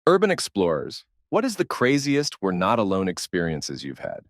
Urban explorers, what is the craziest we're not alone experiences you've had?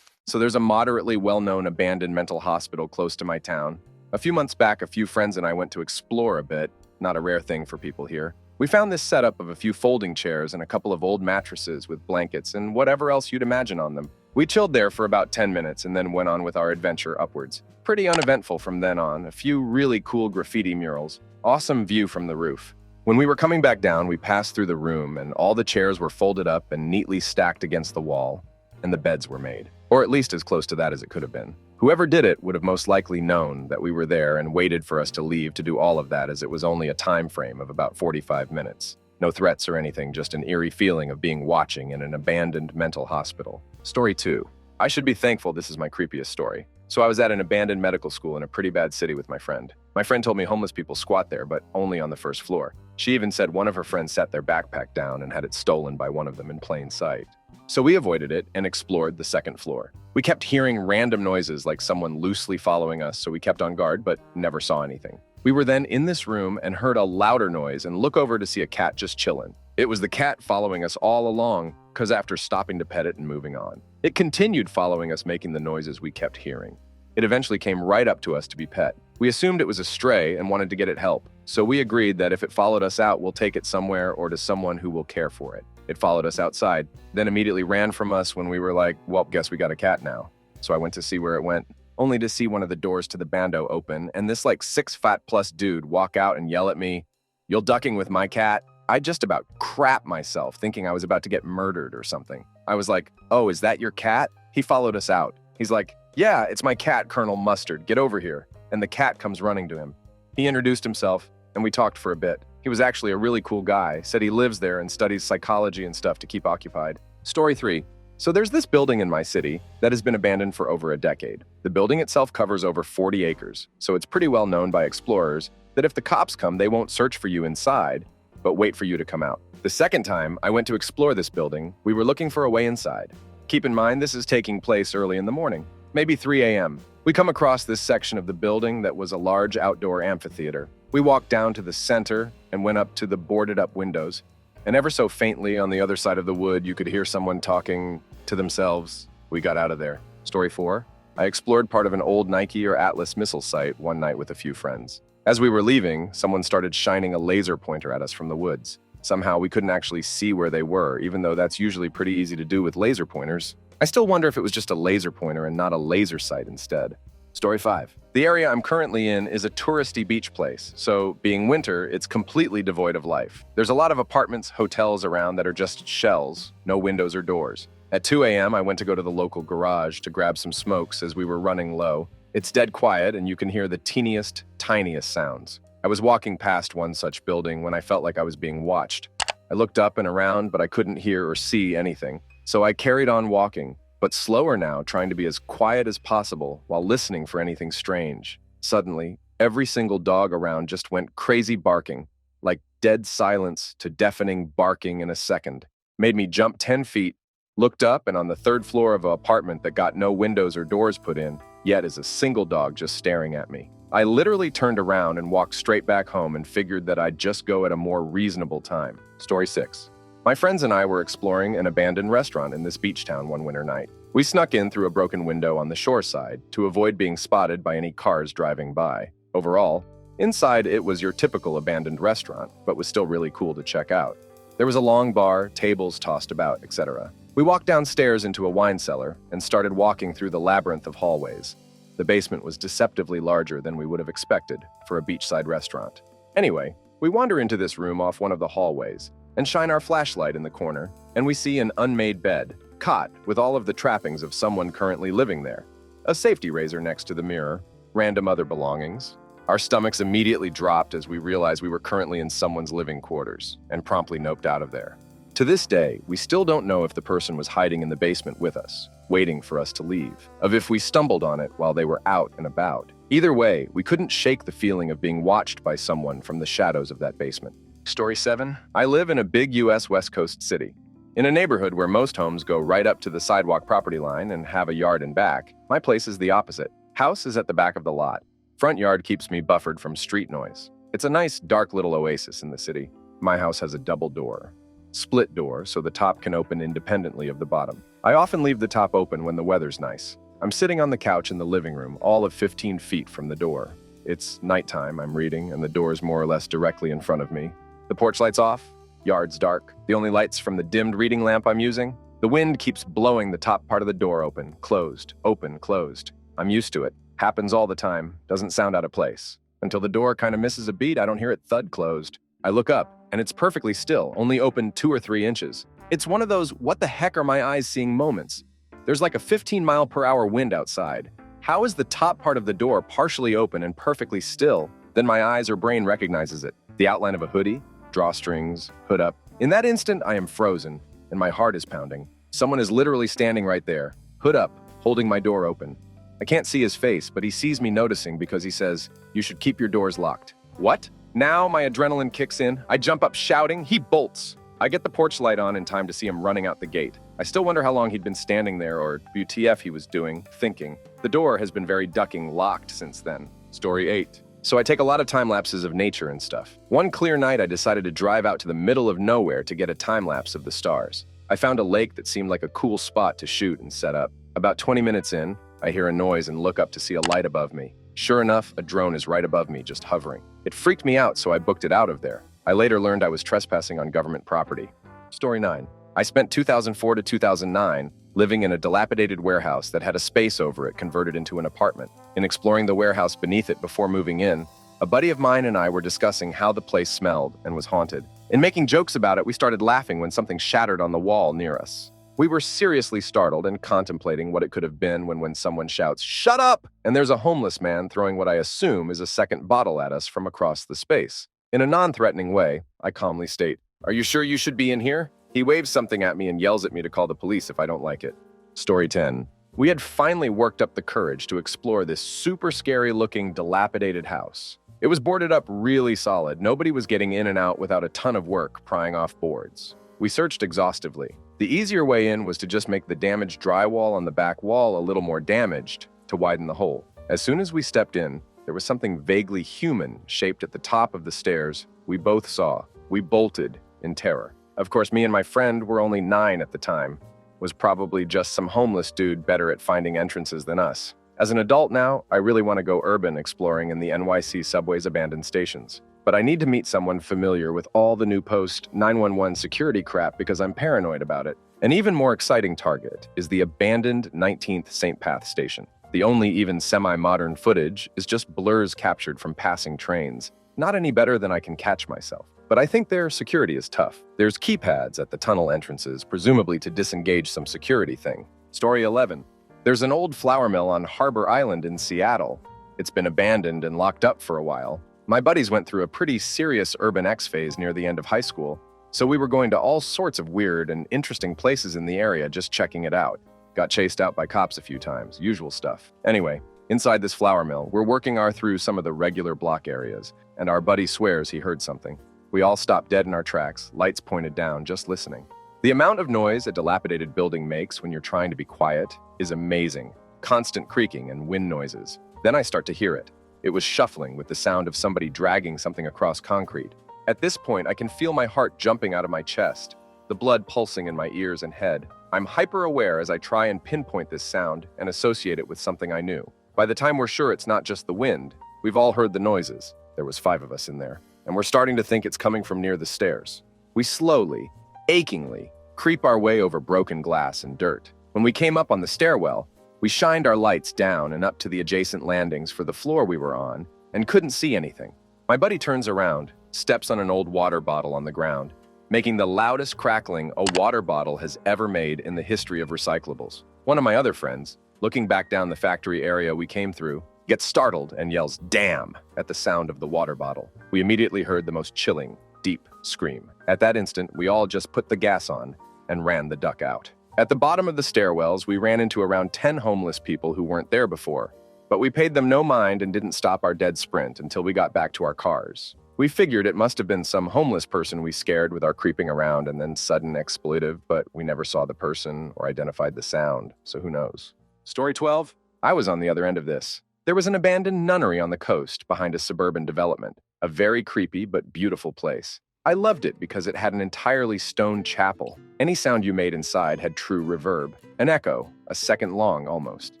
So there's a moderately well-known abandoned mental hospital close to my town. A few months back, a few friends and I went to explore a bit, not a rare thing for people here. We found this setup of a few folding chairs and a couple of old mattresses with blankets and whatever else you'd imagine on them. We chilled there for about 10 minutes and then went on with our adventure upwards. Pretty uneventful from then on, a few really cool graffiti murals, awesome view from the roof. When we were coming back down, we passed through the room and all the chairs were folded up and neatly stacked against the wall, and the beds were made. Or at least as close to that as it could have been. Whoever did it would have most likely known that we were there and waited for us to leave to do all of that, as it was only a time frame of about 45 minutes. No threats or anything, just an eerie feeling of being watching in an abandoned mental hospital. Story 2. I should be thankful this is my creepiest story. So I was at an abandoned medical school in a pretty bad city with my friend. My friend told me homeless people squat there, but only on the first floor. She even said one of her friends set their backpack down and had it stolen by one of them in plain sight. So we avoided it and explored the second floor. We kept hearing random noises like someone loosely following us, so we kept on guard but never saw anything. We were then in this room and heard a louder noise and look over to see a cat just chilling. It was the cat following us all along, because after stopping to pet it and moving on, it continued following us, making the noises we kept hearing. It eventually came right up to us to be pet. We assumed it was a stray and wanted to get it help, so we agreed that if it followed us out, we'll take it somewhere or to someone who will care for it. It followed us outside, then immediately ran from us when we were like, well, guess we got a cat now. So I went to see where it went, only to see one of the doors to the bando open and this like 6'5+ dude walk out and yell at me, "You're ducking with my cat?" I just about crap myself, thinking I was about to get murdered or something. I was like, "Oh, is that your cat?" He followed us out. He's like, "Yeah, it's my cat, Colonel Mustard. Get over here." And the cat comes running to him. He introduced himself, and we talked for a bit. He was actually a really cool guy, said he lives there and studies psychology and stuff to keep occupied. Story 3. So there's this building in my city that has been abandoned for over a decade. The building itself covers over 40 acres, so it's pretty well known by explorers that if the cops come, they won't search for you inside, but wait for you to come out. The second time I went to explore this building, we were looking for a way inside. Keep in mind, this is taking place early in the morning, maybe 3 a.m. We come across this section of the building that was a large outdoor amphitheater. We walked down to the center and went up to the boarded-up windows, and ever so faintly on the other side of the wood, you could hear someone talking to themselves. We got out of there. Story 4. I explored part of an old Nike or Atlas missile site one night with a few friends. As we were leaving, someone started shining a laser pointer at us from the woods. Somehow, we couldn't actually see where they were, even though that's usually pretty easy to do with laser pointers. I still wonder if it was just a laser pointer and not a laser sight instead. Story 5. The area I'm currently in is a touristy beach place, so being winter, it's completely devoid of life. There's a lot of apartments, hotels around that are just shells, no windows or doors. At 2 a.m., I went to go to the local garage to grab some smokes as we were running low. It's dead quiet and you can hear the teeniest, tiniest sounds. I was walking past one such building when I felt like I was being watched. I looked up and around, but I couldn't hear or see anything. So I carried on walking, but slower now, trying to be as quiet as possible while listening for anything strange. Suddenly, every single dog around just went crazy barking, like dead silence to deafening barking in a second. Made me jump 10 feet, looked up, and on the third floor of an apartment that got no windows or doors put in, yet is a single dog just staring at me. I literally turned around and walked straight back home and figured that I'd just go at a more reasonable time. Story 6. My friends and I were exploring an abandoned restaurant in this beach town one winter night. We snuck in through a broken window on the shore side to avoid being spotted by any cars driving by. Overall, inside it was your typical abandoned restaurant, but was still really cool to check out. There was a long bar, tables tossed about, etc. We walked downstairs into a wine cellar and started walking through the labyrinth of hallways. The basement was deceptively larger than we would have expected for a beachside restaurant. Anyway, we wander into this room off one of the hallways and shine our flashlight in the corner, and we see an unmade bed, cot with all of the trappings of someone currently living there. A safety razor next to the mirror, random other belongings. Our stomachs immediately dropped as we realized we were currently in someone's living quarters, and promptly noped out of there. To this day, we still don't know if the person was hiding in the basement with us, waiting for us to leave, of if we stumbled on it while they were out and about. Either way, we couldn't shake the feeling of being watched by someone from the shadows of that basement. Story 7. I live in a big U.S. West Coast city. In a neighborhood where most homes go right up to the sidewalk property line and have a yard and back, my place is the opposite. House is at the back of the lot. Front yard keeps me buffered from street noise. It's a nice, dark little oasis in the city. My house has a double door, split door, so the top can open independently of the bottom. I often leave the top open when the weather's nice. I'm sitting on the couch in the living room, all of 15 feet from the door. It's nighttime, I'm reading, and the door is more or less directly in front of me. The porch light's off, yard's dark. The only light's from the dimmed reading lamp I'm using. The wind keeps blowing the top part of the door open, closed, open, closed. I'm used to it. Happens all the time. Doesn't sound out of place. Until the door kind of misses a beat, I don't hear it thud closed. I look up, and it's perfectly still, only open 2 or 3 inches. It's one of those what the heck are my eyes seeing moments. There's like a 15-mile-per-hour wind outside. How is the top part of the door partially open and perfectly still? Then my eyes or brain recognizes it. The outline of a hoodie, drawstrings, hood up. In that instant, I am frozen, and my heart is pounding. Someone is literally standing right there, hood up, holding my door open. I can't see his face, but he sees me noticing because he says, "You should keep your doors locked." What? Now my adrenaline kicks in. I jump up shouting. He bolts. I get the porch light on in time to see him running out the gate. I still wonder how long he'd been standing there or WTF he was doing, thinking. The door has been very ducking locked since then. Story 8. So I take a lot of time lapses of nature and stuff. One clear night I decided to drive out to the middle of nowhere to get a time lapse of the stars. I found a lake that seemed like a cool spot to shoot and set up. About 20 minutes in, I hear a noise and look up to see a light above me. Sure enough, a drone is right above me, just hovering. It freaked me out, so I booked it out of there. I later learned I was trespassing on government property. Story 9. I spent 2004 to 2009 living in a dilapidated warehouse that had a space over it converted into an apartment. In exploring the warehouse beneath it before moving in, a buddy of mine and I were discussing how the place smelled and was haunted. In making jokes about it, we started laughing when something shattered on the wall near us. We were seriously startled and contemplating what it could have been when someone shouts, "Shut up!" and there's a homeless man throwing what I assume is a second bottle at us from across the space. In a non-threatening way, I calmly state, "Are you sure you should be in here?" He waves something at me and yells at me to call the police if I don't like it. Story 10. We had finally worked up the courage to explore this super scary-looking, dilapidated house. It was boarded up really solid. Nobody was getting in and out without a ton of work prying off boards. We searched exhaustively. The easier way in was to just make the damaged drywall on the back wall a little more damaged to widen the hole. As soon as we stepped in, there was something vaguely human shaped at the top of the stairs we both saw. We bolted in terror. Of course, me and my friend were only 9 at the time. Was probably just some homeless dude better at finding entrances than us. As an adult now, I really want to go urban exploring in the NYC subway's abandoned stations. But I need to meet someone familiar with all the new post 911 security crap because I'm paranoid about it. An even more exciting target is the abandoned 19th St. Path station. The only even semi-modern footage is just blurs captured from passing trains. Not any better than I can catch myself. But I think their security is tough. There's keypads at the tunnel entrances, presumably to disengage some security thing. Story 11. There's an old flour mill on Harbor Island in Seattle. It's been abandoned and locked up for a while. My buddies went through a pretty serious urban X phase near the end of high school, so we were going to all sorts of weird and interesting places in the area just checking it out. Got chased out by cops a few times, usual stuff. Anyway, inside this flour mill, we're working through some of the regular block areas, and our buddy swears he heard something. We all stopped dead in our tracks, lights pointed down, just listening. The amount of noise a dilapidated building makes when you're trying to be quiet is amazing. Constant creaking and wind noises. Then I start to hear it. It was shuffling with the sound of somebody dragging something across concrete. At this point, I can feel my heart jumping out of my chest, the blood pulsing in my ears and head. I'm hyper-aware as I try and pinpoint this sound and associate it with something I knew. By the time we're sure it's not just the wind, we've all heard the noises. There was 5 of us in there, and we're starting to think it's coming from near the stairs. We slowly, achingly, creep our way over broken glass and dirt. When we came up on the stairwell, we shined our lights down and up to the adjacent landings for the floor we were on and couldn't see anything. My buddy turns around, steps on an old water bottle on the ground, making the loudest crackling a water bottle has ever made in the history of recyclables. One of my other friends, looking back down the factory area we came through, gets startled and yells, "Damn!" at the sound of the water bottle. We immediately heard the most chilling, deep scream. At that instant, we all just put the gas on and ran the duck out. At the bottom of the stairwells, we ran into around 10 homeless people who weren't there before, but we paid them no mind and didn't stop our dead sprint until we got back to our cars. We figured it must have been some homeless person we scared with our creeping around and then sudden expletive, but we never saw the person or identified the sound, so who knows. Story 12. I was on the other end of this. There was an abandoned nunnery on the coast behind a suburban development, a very creepy but beautiful place. I loved it because it had an entirely stone chapel. Any sound you made inside had true reverb, an echo, a second long almost.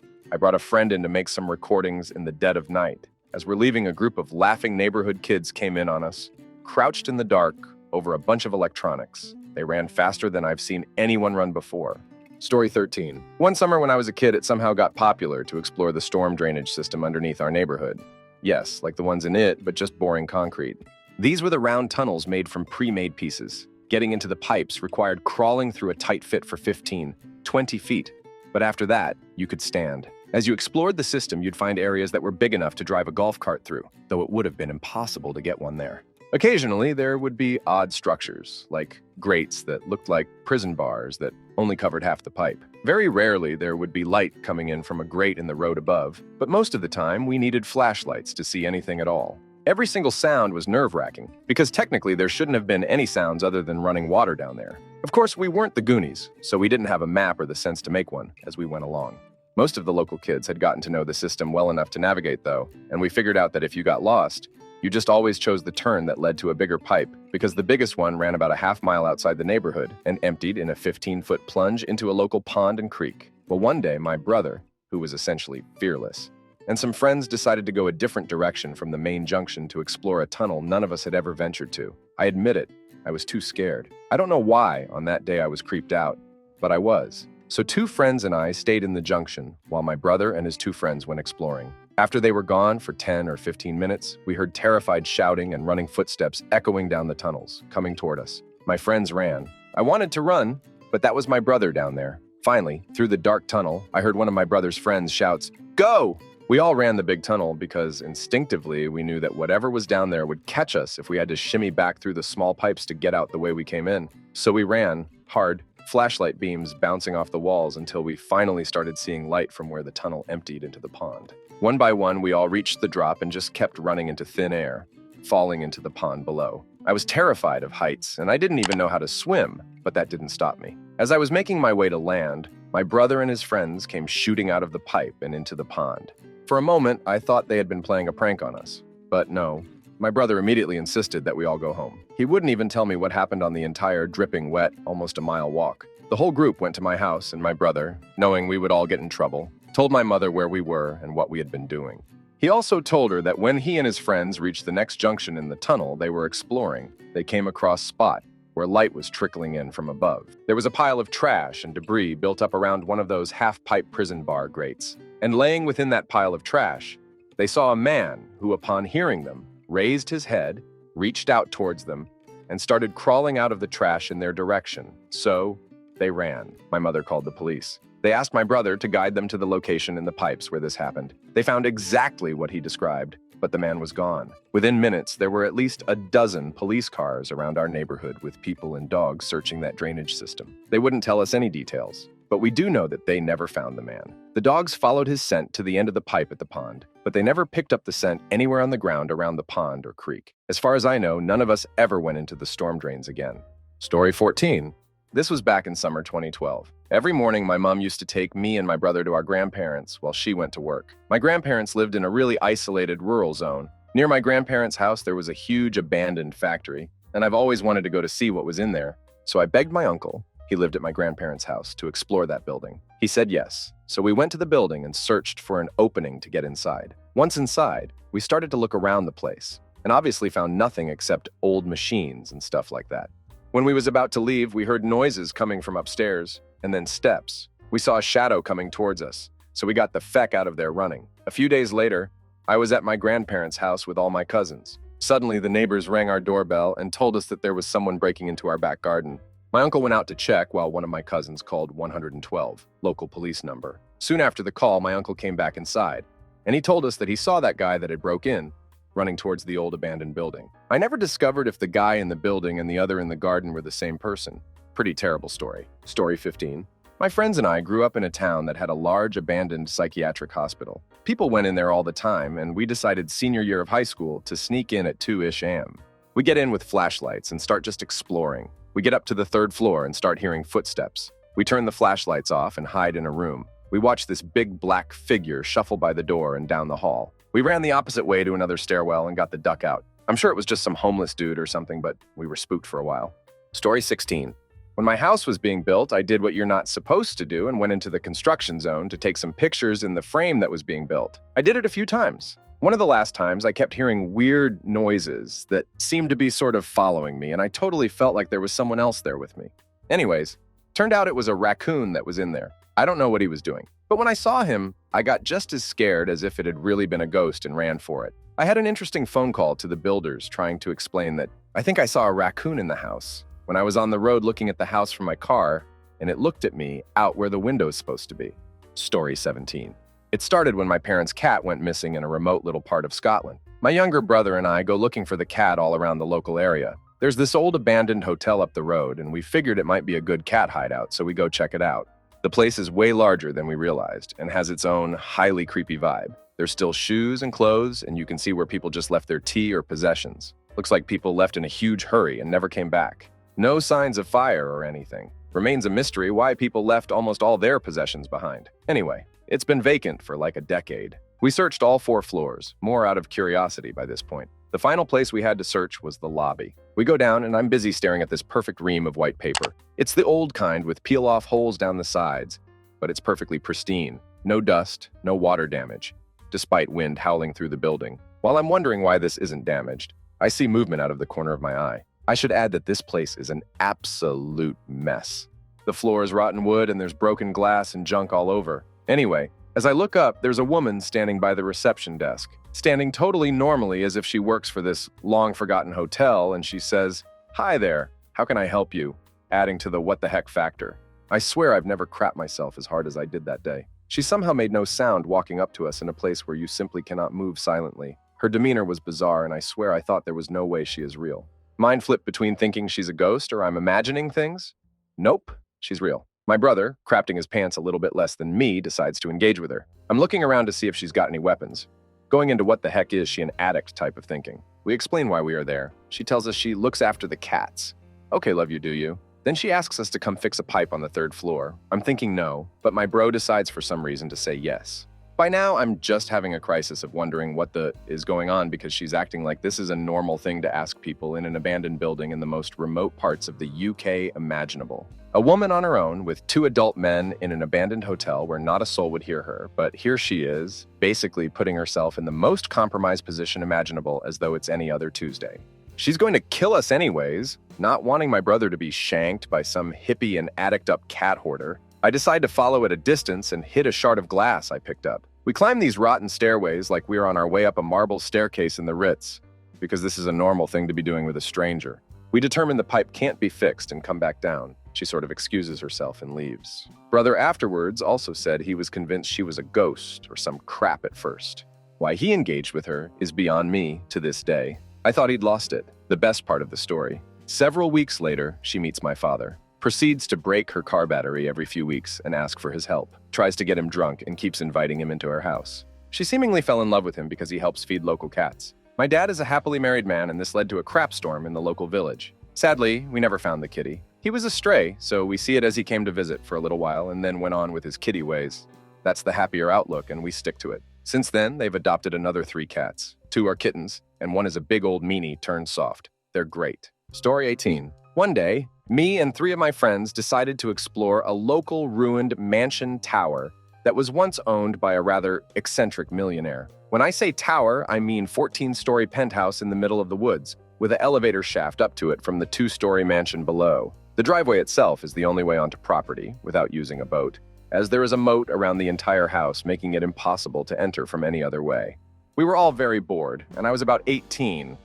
I brought a friend in to make some recordings in the dead of night. As we're leaving, a group of laughing neighborhood kids came in on us, crouched in the dark over a bunch of electronics. They ran faster than I've seen anyone run before. Story 13. One summer when I was a kid, it somehow got popular to explore the storm drainage system underneath our neighborhood. Yes, like the ones in it, but just boring concrete. These were the round tunnels made from pre-made pieces. Getting into the pipes required crawling through a tight fit for 15, 20 feet. But after that, you could stand. As you explored the system, you'd find areas that were big enough to drive a golf cart through, though it would have been impossible to get one there. Occasionally, there would be odd structures, like grates that looked like prison bars that only covered half the pipe. Very rarely, there would be light coming in from a grate in the road above, but most of the time, we needed flashlights to see anything at all. Every single sound was nerve-wracking, because technically there shouldn't have been any sounds other than running water down there. Of course, we weren't the Goonies, so we didn't have a map or the sense to make one as we went along. Most of the local kids had gotten to know the system well enough to navigate, though, and we figured out that if you got lost, you just always chose the turn that led to a bigger pipe, because the biggest one ran about a half-mile outside the neighborhood and emptied in a 15-foot plunge into a local pond and creek. Well, one day, my brother, who was essentially fearless, and some friends decided to go a different direction from the main junction to explore a tunnel none of us had ever ventured to. I admit it, I was too scared. I don't know why on that day I was creeped out, but I was. So 2 friends and I stayed in the junction while my brother and his 2 friends went exploring. After they were gone for 10 or 15 minutes, we heard terrified shouting and running footsteps echoing down the tunnels, coming toward us. My friends ran. I wanted to run, but that was my brother down there. Finally, through the dark tunnel, I heard one of my brother's friends shouts, "Go!" We all ran the big tunnel because instinctively we knew that whatever was down there would catch us if we had to shimmy back through the small pipes to get out the way we came in. So we ran, hard, flashlight beams bouncing off the walls until we finally started seeing light from where the tunnel emptied into the pond. One by one, we all reached the drop and just kept running into thin air, falling into the pond below. I was terrified of heights, and I didn't even know how to swim, but that didn't stop me. As I was making my way to land, my brother and his friends came shooting out of the pipe and into the pond. For a moment, I thought they had been playing a prank on us. But no, my brother immediately insisted that we all go home. He wouldn't even tell me what happened on the entire dripping wet, almost a mile walk. The whole group went to my house, and my brother, knowing we would all get in trouble, told my mother where we were and what we had been doing. He also told her that when he and his friends reached the next junction in the tunnel they were exploring, they came across a spot where light was trickling in from above. There was a pile of trash and debris built up around one of those half-pipe prison bar grates. And laying within that pile of trash, they saw a man who, upon hearing them, raised his head, reached out towards them, and started crawling out of the trash in their direction. So they ran. My mother called the police. They asked my brother to guide them to the location in the pipes where this happened. They found exactly what he described, but the man was gone. Within minutes, there were at least a dozen police cars around our neighborhood with people and dogs searching that drainage system. They wouldn't tell us any details, but we do know that they never found the man. The dogs followed his scent to the end of the pipe at the pond, but they never picked up the scent anywhere on the ground around the pond or creek. As far as I know, none of us ever went into the storm drains again. Story 14. This was back in summer 2012. Every morning, my mom used to take me and my brother to our grandparents while she went to work. My grandparents lived in a really isolated rural zone. Near my grandparents' house, there was a huge abandoned factory, and I've always wanted to go to see what was in there. So I begged my uncle, he lived at my grandparents' house, to explore that building. He said yes, so we went to the building and searched for an opening to get inside. Once inside, we started to look around the place, and obviously found nothing except old machines and stuff like that. When we was about to leave, we heard noises coming from upstairs, and then steps. We saw a shadow coming towards us, so we got the feck out of there running. A few days later, I was at my grandparents' house with all my cousins. Suddenly, the neighbors rang our doorbell and told us that there was someone breaking into our back garden. My uncle went out to check while one of my cousins called 112, local police number. Soon after the call, my uncle came back inside, and he told us that he saw that guy that had broke in, running towards the old abandoned building. I never discovered if the guy in the building and the other in the garden were the same person. Pretty terrible story. Story 15. My friends and I grew up in a town that had a large abandoned psychiatric hospital. People went in there all the time, and we decided senior year of high school to sneak in at 2-ish a.m. We get in with flashlights and start just exploring. We get up to the 3rd floor and start hearing footsteps. We turn the flashlights off and hide in a room. We watch this big black figure shuffle by the door and down the hall. We ran the opposite way to another stairwell and got the duck out. I'm sure it was just some homeless dude or something, but we were spooked for a while. Story 16. When my house was being built, I did what you're not supposed to do and went into the construction zone to take some pictures in the frame that was being built. I did it a few times. One of the last times, I kept hearing weird noises that seemed to be sort of following me, and I totally felt like there was someone else there with me. Anyways, turned out it was a raccoon that was in there. I don't know what he was doing. But when I saw him, I got just as scared as if it had really been a ghost and ran for it. I had an interesting phone call to the builders trying to explain that I think I saw a raccoon in the house when I was on the road looking at the house from my car, and it looked at me out where the window is supposed to be. Story 17. It started when my parents' cat went missing in a remote little part of Scotland. My younger brother and I go looking for the cat all around the local area. There's this old abandoned hotel up the road, and we figured it might be a good cat hideout, so we go check it out. The place is way larger than we realized and has its own highly creepy vibe. There's still shoes and clothes, and you can see where people just left their tea or possessions. Looks like people left in a huge hurry and never came back. No signs of fire or anything. Remains a mystery why people left almost all their possessions behind. Anyway, it's been vacant for like a decade. We searched all 4 floors, more out of curiosity by this point. The final place we had to search was the lobby. We go down and I'm busy staring at this perfect ream of white paper. It's the old kind with peel-off holes down the sides, but it's perfectly pristine. No dust, no water damage, despite wind howling through the building. While I'm wondering why this isn't damaged, I see movement out of the corner of my eye. I should add that this place is an absolute mess. The floor is rotten wood and there's broken glass and junk all over. Anyway, as I look up, there's a woman standing by the reception desk, standing totally normally as if she works for this long-forgotten hotel, and she says, "Hi there, how can I help you?" adding to the what the heck factor. I swear I've never crapped myself as hard as I did that day. She somehow made no sound walking up to us in a place where you simply cannot move silently. Her demeanor was bizarre, and I swear I thought there was no way she is real. Mind flip between thinking she's a ghost or I'm imagining things? Nope, she's real. My brother, crapping his pants a little bit less than me, decides to engage with her. I'm looking around to see if she's got any weapons. Going into what the heck is she an addict type of thinking. We explain why we are there. She tells us she looks after the cats. Okay, love you, do you? Then she asks us to come fix a pipe on the 3rd floor. I'm thinking no, but my bro decides for some reason to say yes. By now, I'm just having a crisis of wondering what the is going on because she's acting like this is a normal thing to ask people in an abandoned building in the most remote parts of the UK imaginable. A woman on her own with 2 adult men in an abandoned hotel where not a soul would hear her, but here she is, basically putting herself in the most compromised position imaginable as though it's any other Tuesday. She's going to kill us anyways, not wanting my brother to be shanked by some hippie and addict-up cat hoarder. I decide to follow at a distance and hit a shard of glass I picked up. We climb these rotten stairways like we're on our way up a marble staircase in the Ritz, because this is a normal thing to be doing with a stranger. We determine the pipe can't be fixed and come back down. She sort of excuses herself and leaves. Brother afterwards also said he was convinced she was a ghost or some crap at first. Why he engaged with her is beyond me to this day. I thought he'd lost it. The best part of the story. Several weeks later, she meets my father. Proceeds to break her car battery every few weeks and ask for his help. Tries to get him drunk and keeps inviting him into her house. She seemingly fell in love with him because he helps feed local cats. My dad is a happily married man, and this led to a crap storm in the local village. Sadly, we never found the kitty. He was a stray, so we see it as he came to visit for a little while and then went on with his kitty ways. That's the happier outlook, and we stick to it. Since then, they've adopted another 3 cats. 2 are kittens, and 1 is a big old meanie turned soft. They're great. Story 18. One day, me and 3 of my friends decided to explore a local ruined mansion tower that was once owned by a rather eccentric millionaire. When I say tower, I mean 14-story penthouse in the middle of the woods, with an elevator shaft up to it from the 2-story mansion below. The driveway itself is the only way onto property, without using a boat, as there is a moat around the entire house, making it impossible to enter from any other way. We were all very bored, and I was about 19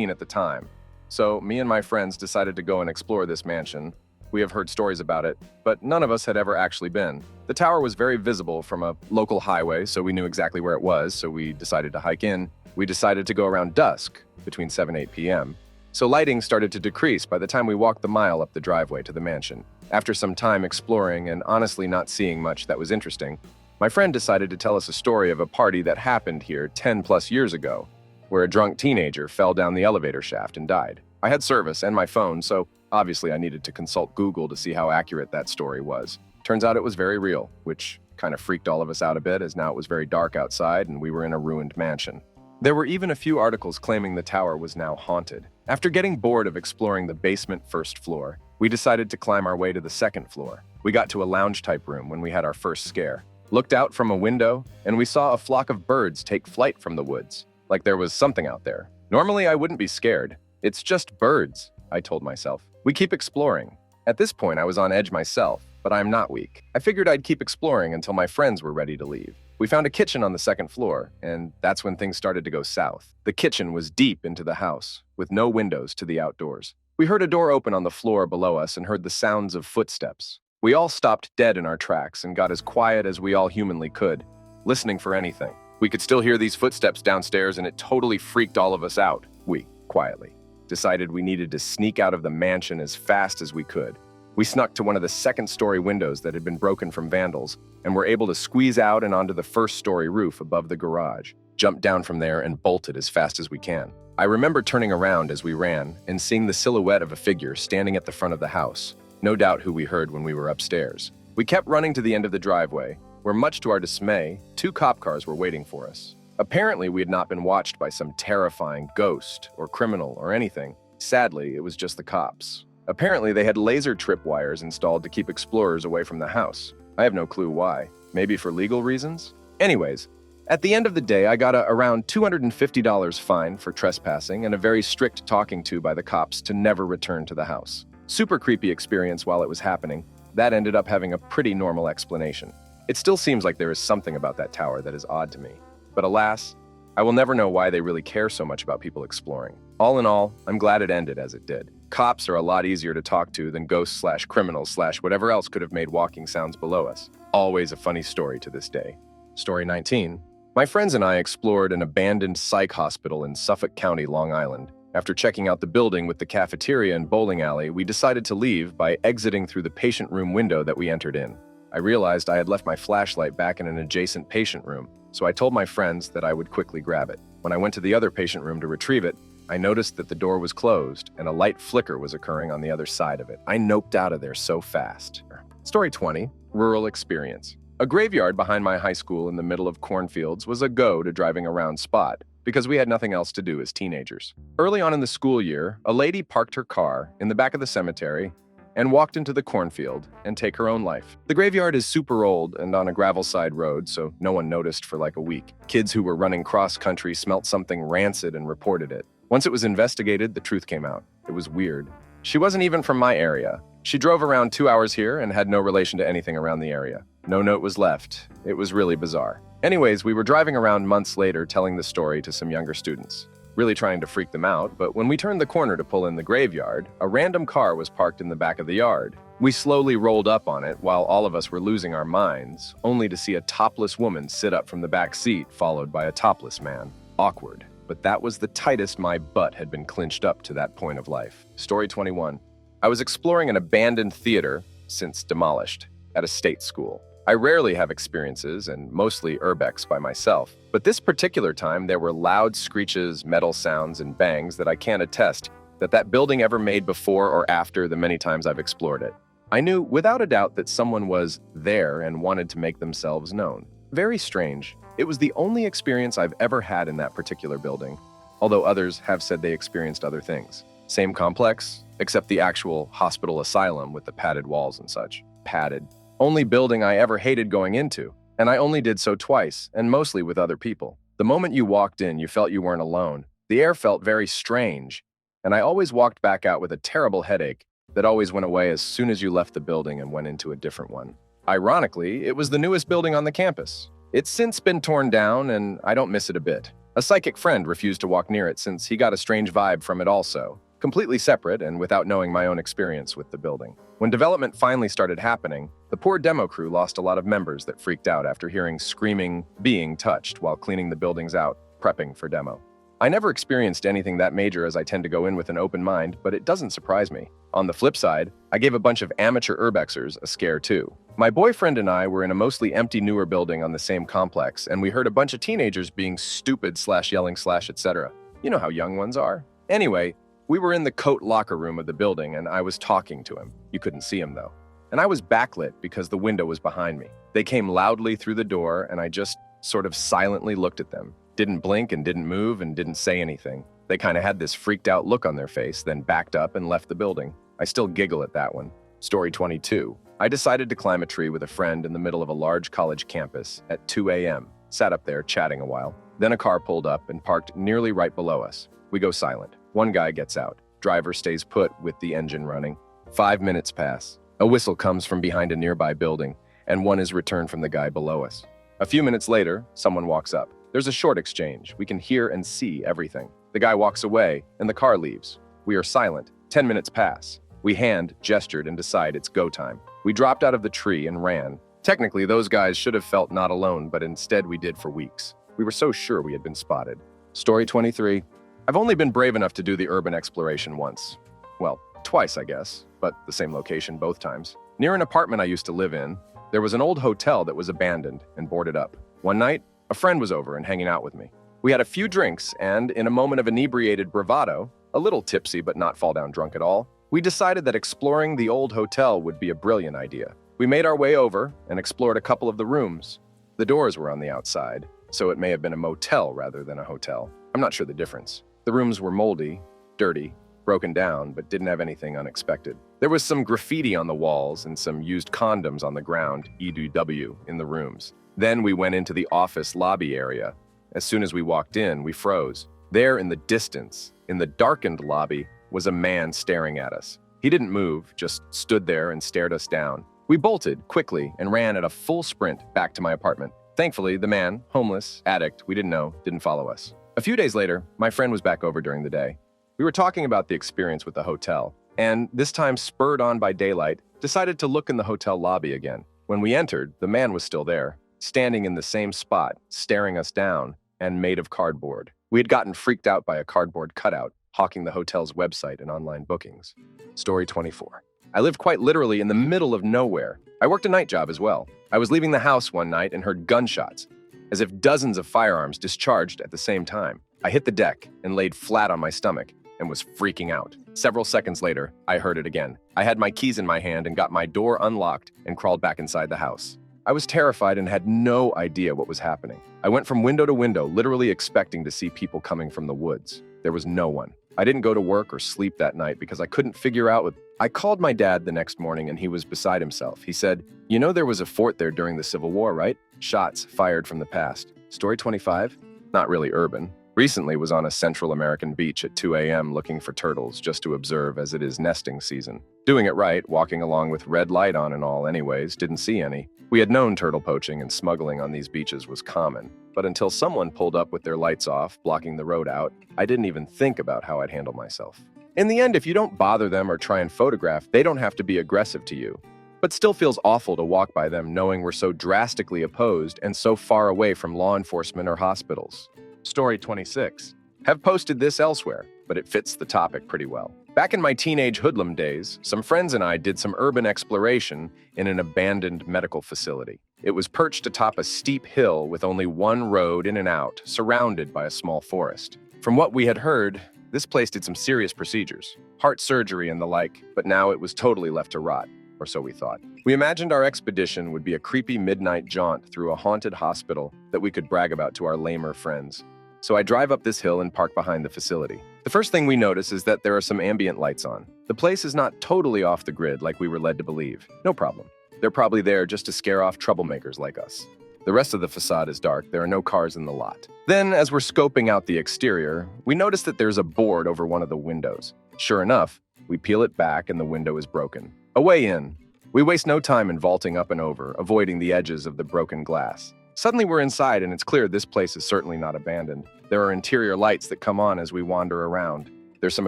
at the time. So me and my friends decided to go and explore this mansion. We have heard stories about it, but none of us had ever actually been. The tower was very visible from a local highway, so we knew exactly where it was, so we decided to hike in. We decided to go around dusk, between 7 and 8 p.m. So lighting started to decrease by the time we walked the mile up the driveway to the mansion. After some time exploring and honestly not seeing much that was interesting, my friend decided to tell us a story of a party that happened here 10 plus years ago, where a drunk teenager fell down the elevator shaft and died. I had service and my phone, so obviously I needed to consult Google to see how accurate that story was. Turns out it was very real, which kind of freaked all of us out a bit, as now it was very dark outside and we were in a ruined mansion. There were even a few articles claiming the tower was now haunted. After getting bored of exploring the basement first floor, we decided to climb our way to the second floor. We got to a lounge-type room when we had our first scare. Looked out from a window, and we saw a flock of birds take flight from the woods, like there was something out there. Normally, I wouldn't be scared. It's just birds, I told myself. We keep exploring. At this point, I was on edge myself, but I'm not weak. I figured I'd keep exploring until my friends were ready to leave. We found a kitchen on the second floor, and that's when things started to go south. The kitchen was deep into the house, with no windows to the outdoors. We heard a door open on the floor below us and heard the sounds of footsteps. We all stopped dead in our tracks and got as quiet as we all humanly could, listening for anything. We could still hear these footsteps downstairs, and it totally freaked all of us out. We, quietly, decided we needed to sneak out of the mansion as fast as we could. We snuck to one of the second-story windows that had been broken from vandals, and were able to squeeze out and onto the first-story roof above the garage, jumped down from there, and bolted as fast as we can. I remember turning around as we ran and seeing the silhouette of a figure standing at the front of the house, no doubt who we heard when we were upstairs. We kept running to the end of the driveway, where much to our dismay, 2 cop cars were waiting for us. Apparently, we had not been watched by some terrifying ghost or criminal or anything. Sadly, it was just the cops. Apparently, they had laser tripwires installed to keep explorers away from the house. I have no clue why. Maybe for legal reasons? Anyways, at the end of the day, I got around $250 fine for trespassing and a very strict talking to by the cops to never return to the house. Super creepy experience while it was happening. That ended up having a pretty normal explanation. It still seems like there is something about that tower that is odd to me. But alas, I will never know why they really care so much about people exploring. All in all, I'm glad it ended as it did. Cops are a lot easier to talk to than ghosts/criminals/whatever else could have made walking sounds below us. Always a funny story to this day. Story 19. My friends and I explored an abandoned psych hospital in Suffolk County, Long Island. After checking out the building with the cafeteria and bowling alley, we decided to leave by exiting through the patient room window that we entered in. I realized I had left my flashlight back in an adjacent patient room, so I told my friends that I would quickly grab it. When I went to the other patient room to retrieve it, I noticed that the door was closed and a light flicker was occurring on the other side of it. I noped out of there so fast. Story 20. Rural experience. A graveyard behind my high school in the middle of cornfields was a go to driving around spot because we had nothing else to do as teenagers. Early on in the school year, a lady parked her car in the back of the cemetery and walked into the cornfield and take her own life. The graveyard is super old and on a gravel-side road, so no one noticed for like a week. Kids who were running cross-country smelt something rancid and reported it. Once it was investigated, the truth came out. It was weird. She wasn't even from my area. She drove around 2 hours here and had no relation to anything around the area. No note was left. It was really bizarre. Anyways, we were driving around months later telling the story to some younger students, really trying to freak them out, but when we turned the corner to pull in the graveyard, a random car was parked in the back of the yard. We slowly rolled up on it while all of us were losing our minds, only to see a topless woman sit up from the back seat, followed by a topless man. Awkward. But that was the tightest my butt had been clinched up to that point of life. Story 21. I was exploring an abandoned theater, since demolished, at a state school. I rarely have experiences, and mostly urbex by myself, but this particular time there were loud screeches, metal sounds, and bangs that I can't attest that building ever made before or after the many times I've explored it. I knew without a doubt that someone was there and wanted to make themselves known. Very strange. It was the only experience I've ever had in that particular building, although others have said they experienced other things. Same complex, except the actual hospital asylum with the padded walls and such. Padded. Only building I ever hated going into, and I only did so twice, and mostly with other people. The moment you walked in, you felt you weren't alone. The air felt very strange, and I always walked back out with a terrible headache that always went away as soon as you left the building and went into a different one. Ironically, it was the newest building on the campus. It's since been torn down, and I don't miss it a bit. A psychic friend refused to walk near it since he got a strange vibe from it also, completely separate and without knowing my own experience with the building. When development finally started happening, the poor demo crew lost a lot of members that freaked out after hearing screaming being touched while cleaning the buildings out, prepping for demo. I never experienced anything that major as I tend to go in with an open mind, but it doesn't surprise me. On the flip side, I gave a bunch of amateur urbexers a scare too. My boyfriend and I were in a mostly empty newer building on the same complex, and we heard a bunch of teenagers being stupid/yelling/etc. You know how young ones are. Anyway, we were in the coat locker room of the building, and I was talking to him. You couldn't see him, though. And I was backlit because the window was behind me. They came loudly through the door, and I just sort of silently looked at them. Didn't blink and didn't move and didn't say anything. They kind of had this freaked out look on their face, then backed up and left the building. I still giggle at that one. Story 22. I decided to climb a tree with a friend in the middle of a large college campus at 2 a.m. Sat up there chatting a while. Then a car pulled up and parked nearly right below us. We go silent. One guy gets out. Driver stays put with the engine running. 5 minutes pass. A whistle comes from behind a nearby building, and one is returned from the guy below us. A few minutes later, someone walks up. There's a short exchange. We can hear and see everything. The guy walks away, and the car leaves. We are silent. 10 minutes pass. We gestured, and decide it's go time. We dropped out of the tree and ran. Technically, those guys should have felt not alone, but instead we did for weeks. We were so sure we had been spotted. Story 23. I've only been brave enough to do the urban exploration once. Well, twice, I guess, but the same location both times. Near an apartment I used to live in, there was an old hotel that was abandoned and boarded up. One night, a friend was over and hanging out with me. We had a few drinks, and in a moment of inebriated bravado, a little tipsy but not fall down drunk at all, we decided that exploring the old hotel would be a brilliant idea. We made our way over and explored a couple of the rooms. The doors were on the outside, so it may have been a motel rather than a hotel. I'm not sure the difference. The rooms were moldy, dirty, broken down, but didn't have anything unexpected. There was some graffiti on the walls and some used condoms on the ground, EDW, in the rooms. Then we went into the office lobby area. As soon as we walked in, we froze. There in the distance, in the darkened lobby, was a man staring at us. He didn't move, just stood there and stared us down. We bolted quickly and ran at a full sprint back to my apartment. Thankfully, the man, homeless, addict, we didn't know, didn't follow us. A few days later, my friend was back over during the day. We were talking about the experience with the hotel, and this time, spurred on by daylight, decided to look in the hotel lobby again. When we entered, the man was still there, standing in the same spot, staring us down, and made of cardboard. We had gotten freaked out by a cardboard cutout, hawking the hotel's website and online bookings. Story 24. I lived quite literally in the middle of nowhere. I worked a night job as well. I was leaving the house one night and heard gunshots, as if dozens of firearms discharged at the same time. I hit the deck and laid flat on my stomach and was freaking out. Several seconds later, I heard it again. I had my keys in my hand and got my door unlocked and crawled back inside the house. I was terrified and had no idea what was happening. I went from window to window, literally expecting to see people coming from the woods. There was no one. I didn't go to work or sleep that night because I couldn't figure out what... I called my dad the next morning and he was beside himself. He said, "You know there was a fort there during the Civil War, right? Shots fired from the past." Story 25? Not really urban. Recently was on a Central American beach at 2 a.m. looking for turtles just to observe as it is nesting season. Doing it right, walking along with red light on and all anyways, didn't see any. We had known turtle poaching and smuggling on these beaches was common, but until someone pulled up with their lights off, blocking the road out, I didn't even think about how I'd handle myself. In the end, if you don't bother them or try and photograph, they don't have to be aggressive to you. But still feels awful to walk by them knowing we're so drastically opposed and so far away from law enforcement or hospitals. Story 26. Have posted this elsewhere, but it fits the topic pretty well. Back in my teenage hoodlum days, some friends and I did some urban exploration in an abandoned medical facility. It was perched atop a steep hill with only one road in and out, surrounded by a small forest. From what we had heard, this place did some serious procedures, heart surgery and the like, but now it was totally left to rot, or so we thought. We imagined our expedition would be a creepy midnight jaunt through a haunted hospital that we could brag about to our lamer friends. So I drive up this hill and park behind the facility. The first thing we notice is that there are some ambient lights on. The place is not totally off the grid like we were led to believe. No problem. They're probably there just to scare off troublemakers like us. The rest of the facade is dark. There are no cars in the lot. Then, as we're scoping out the exterior, we notice that there's a board over one of the windows. Sure enough, we peel it back and the window is broken. A way in. We waste no time in vaulting up and over, avoiding the edges of the broken glass. Suddenly we're inside and it's clear this place is certainly not abandoned. There are interior lights that come on as we wander around. There's some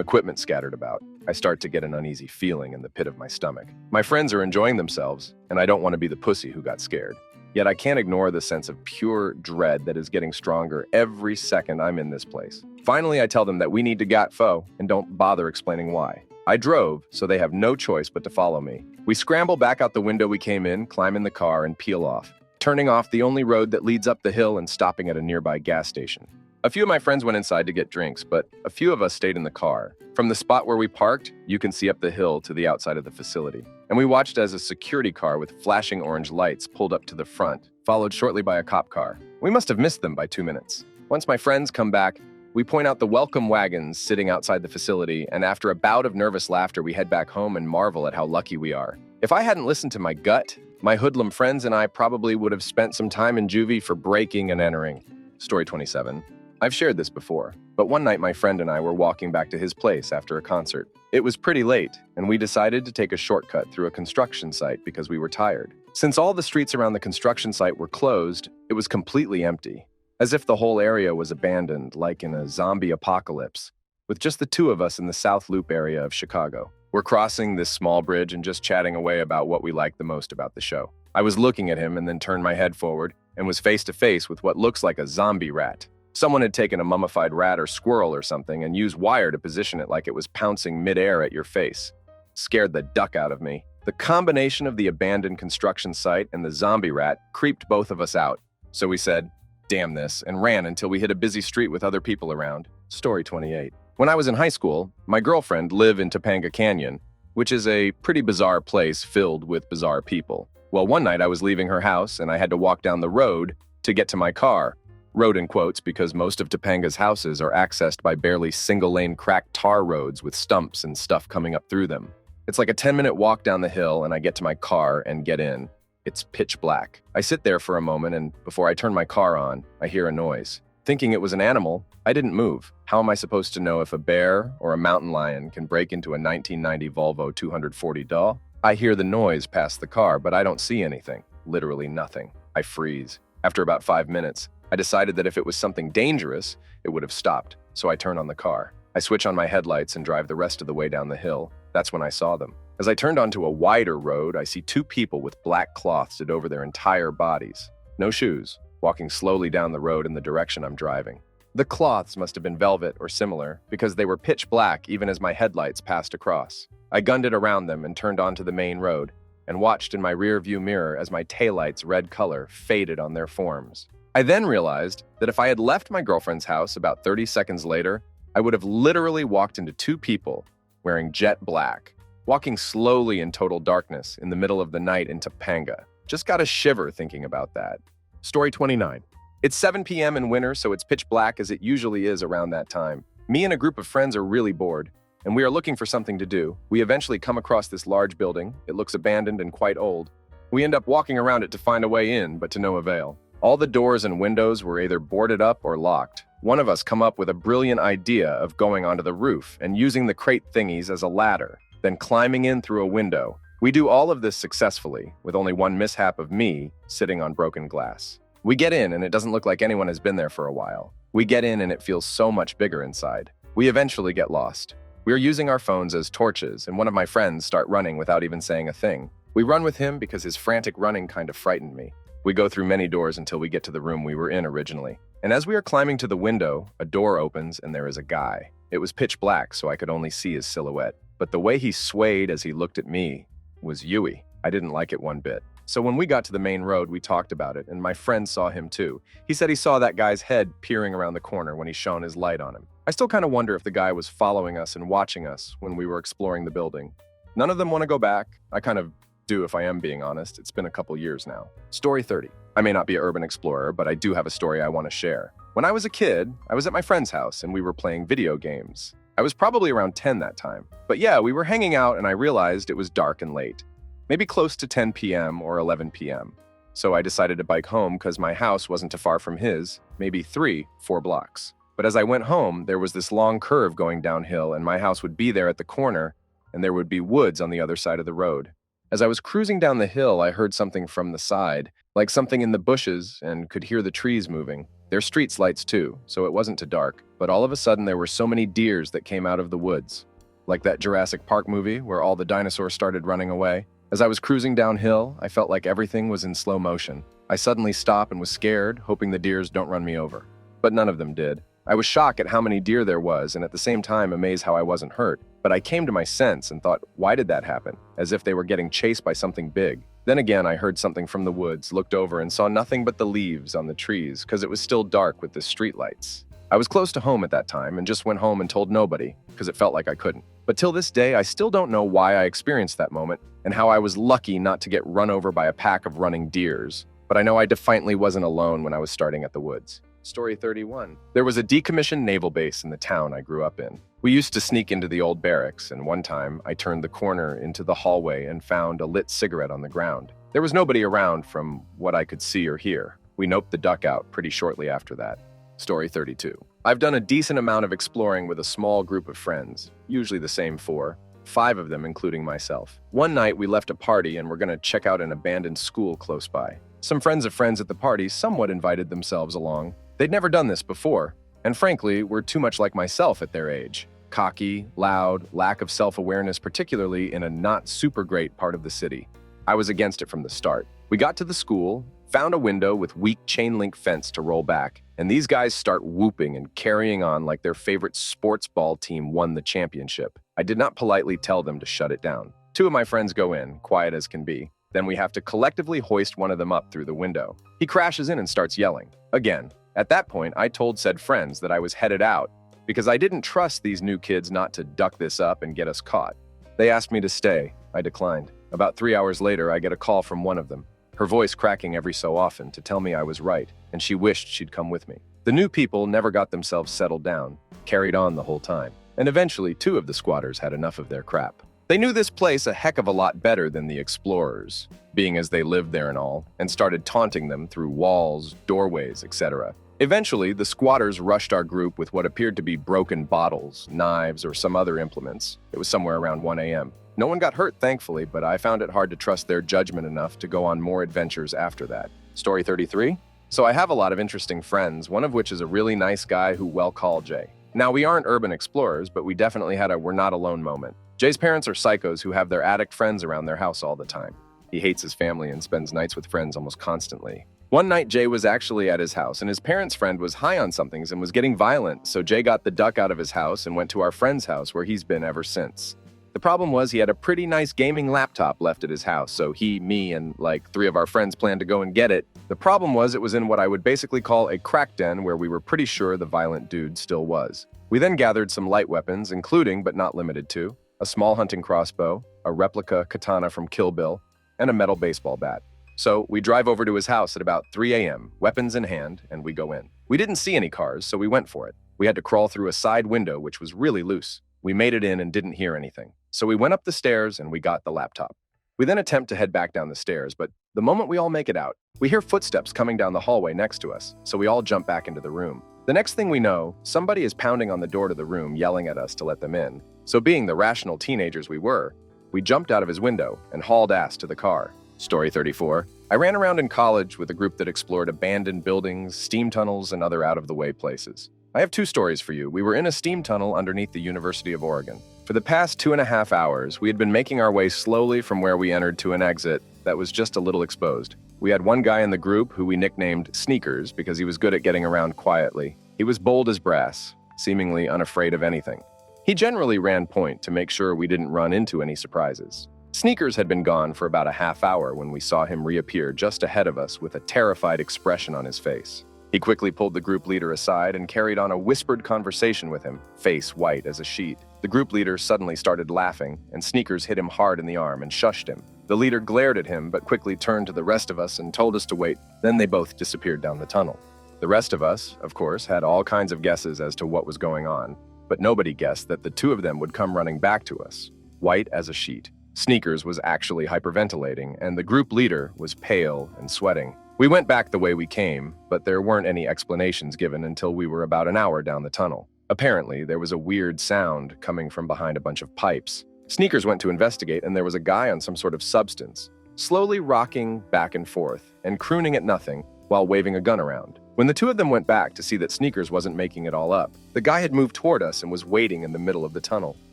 equipment scattered about. I start to get an uneasy feeling in the pit of my stomach. My friends are enjoying themselves, and I don't want to be the pussy who got scared. Yet I can't ignore the sense of pure dread that is getting stronger every second I'm in this place. Finally, I tell them that we need to get fo and don't bother explaining why. I drove, so they have no choice but to follow me. We scramble back out the window we came in, climb in the car, and peel off, turning off the only road that leads up the hill and stopping at a nearby gas station. A few of my friends went inside to get drinks, but a few of us stayed in the car. From the spot where we parked, you can see up the hill to the outside of the facility. And we watched as a security car with flashing orange lights pulled up to the front, followed shortly by a cop car. We must have missed them by 2 minutes. Once my friends come back, we point out the welcome wagons sitting outside the facility, and after a bout of nervous laughter, we head back home and marvel at how lucky we are. If I hadn't listened to my gut, my hoodlum friends and I probably would have spent some time in juvie for breaking and entering. Story 27. I've shared this before, but one night my friend and I were walking back to his place after a concert. It was pretty late, and we decided to take a shortcut through a construction site because we were tired. Since all the streets around the construction site were closed, it was completely empty, as if the whole area was abandoned, like in a zombie apocalypse, with just the two of us in the South Loop area of Chicago. We're crossing this small bridge and just chatting away about what we liked the most about the show. I was looking at him and then turned my head forward and was face to face with what looks like a zombie rat. Someone had taken a mummified rat or squirrel or something and used wire to position it like it was pouncing midair at your face. Scared the duck out of me. The combination of the abandoned construction site and the zombie rat creeped both of us out. So we said, "Damn this," and ran until we hit a busy street with other people around. Story 28. When I was in high school, my girlfriend lived in Topanga Canyon, which is a pretty bizarre place filled with bizarre people. Well, one night I was leaving her house and I had to walk down the road to get to my car. Road in quotes because most of Topanga's houses are accessed by barely single-lane cracked tar roads with stumps and stuff coming up through them. It's like a 10-minute walk down the hill and I get to my car and get in. It's pitch black. I sit there for a moment and before I turn my car on, I hear a noise. Thinking it was an animal, I didn't move. How am I supposed to know if a bear or a mountain lion can break into a 1990 Volvo 240 DA? I hear the noise past the car, but I don't see anything. Literally nothing. I freeze. After about 5 minutes, I decided that if it was something dangerous, it would have stopped, so I turn on the car. I switch on my headlights and drive the rest of the way down the hill. That's when I saw them. As I turned onto a wider road, I see two people with black cloths over their entire bodies. No shoes, walking slowly down the road in the direction I'm driving. The cloths must have been velvet or similar, because they were pitch black even as my headlights passed across. I gunned it around them and turned onto the main road, and watched in my rear-view mirror as my taillights' red color faded on their forms. I then realized that if I had left my girlfriend's house about 30 seconds later, I would have literally walked into two people wearing jet black, walking slowly in total darkness in the middle of the night in Topanga. Just got a shiver thinking about that. Story 29. It's 7 p.m. in winter, so it's pitch black as it usually is around that time. Me and a group of friends are really bored, and we are looking for something to do. We eventually come across this large building. It looks abandoned and quite old. We end up walking around it to find a way in, but to no avail. All the doors and windows were either boarded up or locked. One of us come up with a brilliant idea of going onto the roof and using the crate thingies as a ladder, then climbing in through a window. We do all of this successfully, with only one mishap of me sitting on broken glass. We get in and it doesn't look like anyone has been there for a while. We get in and it feels so much bigger inside. We eventually get lost. We are using our phones as torches and one of my friends start running without even saying a thing. We run with him because his frantic running kind of frightened me. We go through many doors until we get to the room we were in originally. And as we are climbing to the window, a door opens and there is a guy. It was pitch black, so I could only see his silhouette. But the way he swayed as he looked at me was Yui. I didn't like it one bit. So when we got to the main road, we talked about it, and my friend saw him too. He said he saw that guy's head peering around the corner when he shone his light on him. I still kind of wonder if the guy was following us and watching us when we were exploring the building. None of them want to go back. I kind of do if I am being honest. It's been a couple years now. Story 30. I may not be an urban explorer, but I do have a story I want to share. When I was a kid, I was at my friend's house and we were playing video games. I was probably around 10 that time. But yeah, we were hanging out and I realized it was dark and late. Maybe close to 10 p.m. or 11 p.m. So I decided to bike home because my house wasn't too far from his, maybe 4 blocks. But as I went home, there was this long curve going downhill and my house would be there at the corner and there would be woods on the other side of the road. As I was cruising down the hill, I heard something from the side, like something in the bushes, and could hear the trees moving. There's street lights too, so it wasn't too dark, but all of a sudden there were so many deers that came out of the woods. Like that Jurassic Park movie where all the dinosaurs started running away. As I was cruising downhill, I felt like everything was in slow motion. I suddenly stopped and was scared, hoping the deers don't run me over. But none of them did. I was shocked at how many deer there was, and at the same time amazed how I wasn't hurt. But I came to my sense and thought, why did that happen? As if they were getting chased by something big. Then again, I heard something from the woods, looked over and saw nothing but the leaves on the trees because it was still dark with the streetlights. I was close to home at that time and just went home and told nobody because it felt like I couldn't. But till this day, I still don't know why I experienced that moment and how I was lucky not to get run over by a pack of running deers. But I know I definitely wasn't alone when I was starting at the woods. Story 31. There was a decommissioned naval base in the town I grew up in. We used to sneak into the old barracks, and one time I turned the corner into the hallway and found a lit cigarette on the ground. There was nobody around from what I could see or hear. We noped the duck out pretty shortly after that. Story 32. I've done a decent amount of exploring with a small group of friends, usually the same four, 5 of them including myself. One night we left a party and were going to check out an abandoned school close by. Some friends of friends at the party somewhat invited themselves along. They'd never done this before, and frankly, were too much like myself at their age. Cocky, loud, lack of self-awareness, particularly in a not super great part of the city. I was against it from the start. We got to the school, found a window with weak chain link fence to roll back, and these guys start whooping and carrying on like their favorite sports ball team won the championship. I did not politely tell them to shut it down. 2 of my friends go in, quiet as can be. Then we have to collectively hoist one of them up through the window. He crashes in and starts yelling. Again. At that point, I told said friends that I was headed out because I didn't trust these new kids not to duck this up and get us caught. They asked me to stay. I declined. About 3 hours later, I get a call from one of them, her voice cracking every so often to tell me I was right, and she wished she'd come with me. The new people never got themselves settled down, carried on the whole time, and eventually 2 of the squatters had enough of their crap. They knew this place a heck of a lot better than the explorers, being as they lived there and all, and started taunting them through walls, doorways, etc. Eventually, the squatters rushed our group with what appeared to be broken bottles, knives, or some other implements. It was somewhere around 1 a.m. No one got hurt, thankfully, but I found it hard to trust their judgment enough to go on more adventures after that. Story 33. So I have a lot of interesting friends, one of which is a really nice guy who we'll call Jay. Now, we aren't urban explorers, but we definitely had a we're not alone moment. Jay's parents are psychos who have their addict friends around their house all the time. He hates his family and spends nights with friends almost constantly. One night, Jay was actually at his house, and his parents' friend was high on somethings and was getting violent, so Jay got the duck out of his house and went to our friend's house, where he's been ever since. The problem was he had a pretty nice gaming laptop left at his house, so he, me, and like 3 of our friends planned to go and get it. The problem was it was in what I would basically call a crack den, where we were pretty sure the violent dude still was. We then gathered some light weapons, including, but not limited to, a small hunting crossbow, a replica katana from Kill Bill, and a metal baseball bat. So we drive over to his house at about 3 a.m., weapons in hand, and we go in. We didn't see any cars, so we went for it. We had to crawl through a side window, which was really loose. We made it in and didn't hear anything. So we went up the stairs and we got the laptop. We then attempt to head back down the stairs, but the moment we all make it out, we hear footsteps coming down the hallway next to us, so we all jump back into the room. The next thing we know, somebody is pounding on the door to the room, yelling at us to let them in. So being the rational teenagers we were, we jumped out of his window and hauled ass to the car. Story 34. I ran around in college with a group that explored abandoned buildings, steam tunnels, and other out-of-the-way places. I have 2 stories for you. We were in a steam tunnel underneath the University of Oregon. For the past 2.5 hours, we had been making our way slowly from where we entered to an exit that was just a little exposed. We had one guy in the group who we nicknamed Sneakers because he was good at getting around quietly. He was bold as brass, seemingly unafraid of anything. He generally ran point to make sure we didn't run into any surprises. Sneakers had been gone for about a half hour when we saw him reappear just ahead of us with a terrified expression on his face. He quickly pulled the group leader aside and carried on a whispered conversation with him, face white as a sheet. The group leader suddenly started laughing, and Sneakers hit him hard in the arm and shushed him. The leader glared at him but quickly turned to the rest of us and told us to wait. Then they both disappeared down the tunnel. The rest of us, of course, had all kinds of guesses as to what was going on, but nobody guessed that the 2 of them would come running back to us, white as a sheet. Sneakers was actually hyperventilating, and the group leader was pale and sweating. We went back the way we came, but there weren't any explanations given until we were about an hour down the tunnel. Apparently, there was a weird sound coming from behind a bunch of pipes. Sneakers went to investigate, and there was a guy on some sort of substance, slowly rocking back and forth and crooning at nothing while waving a gun around. When the 2 of them went back to see that Sneakers wasn't making it all up, the guy had moved toward us and was waiting in the middle of the tunnel.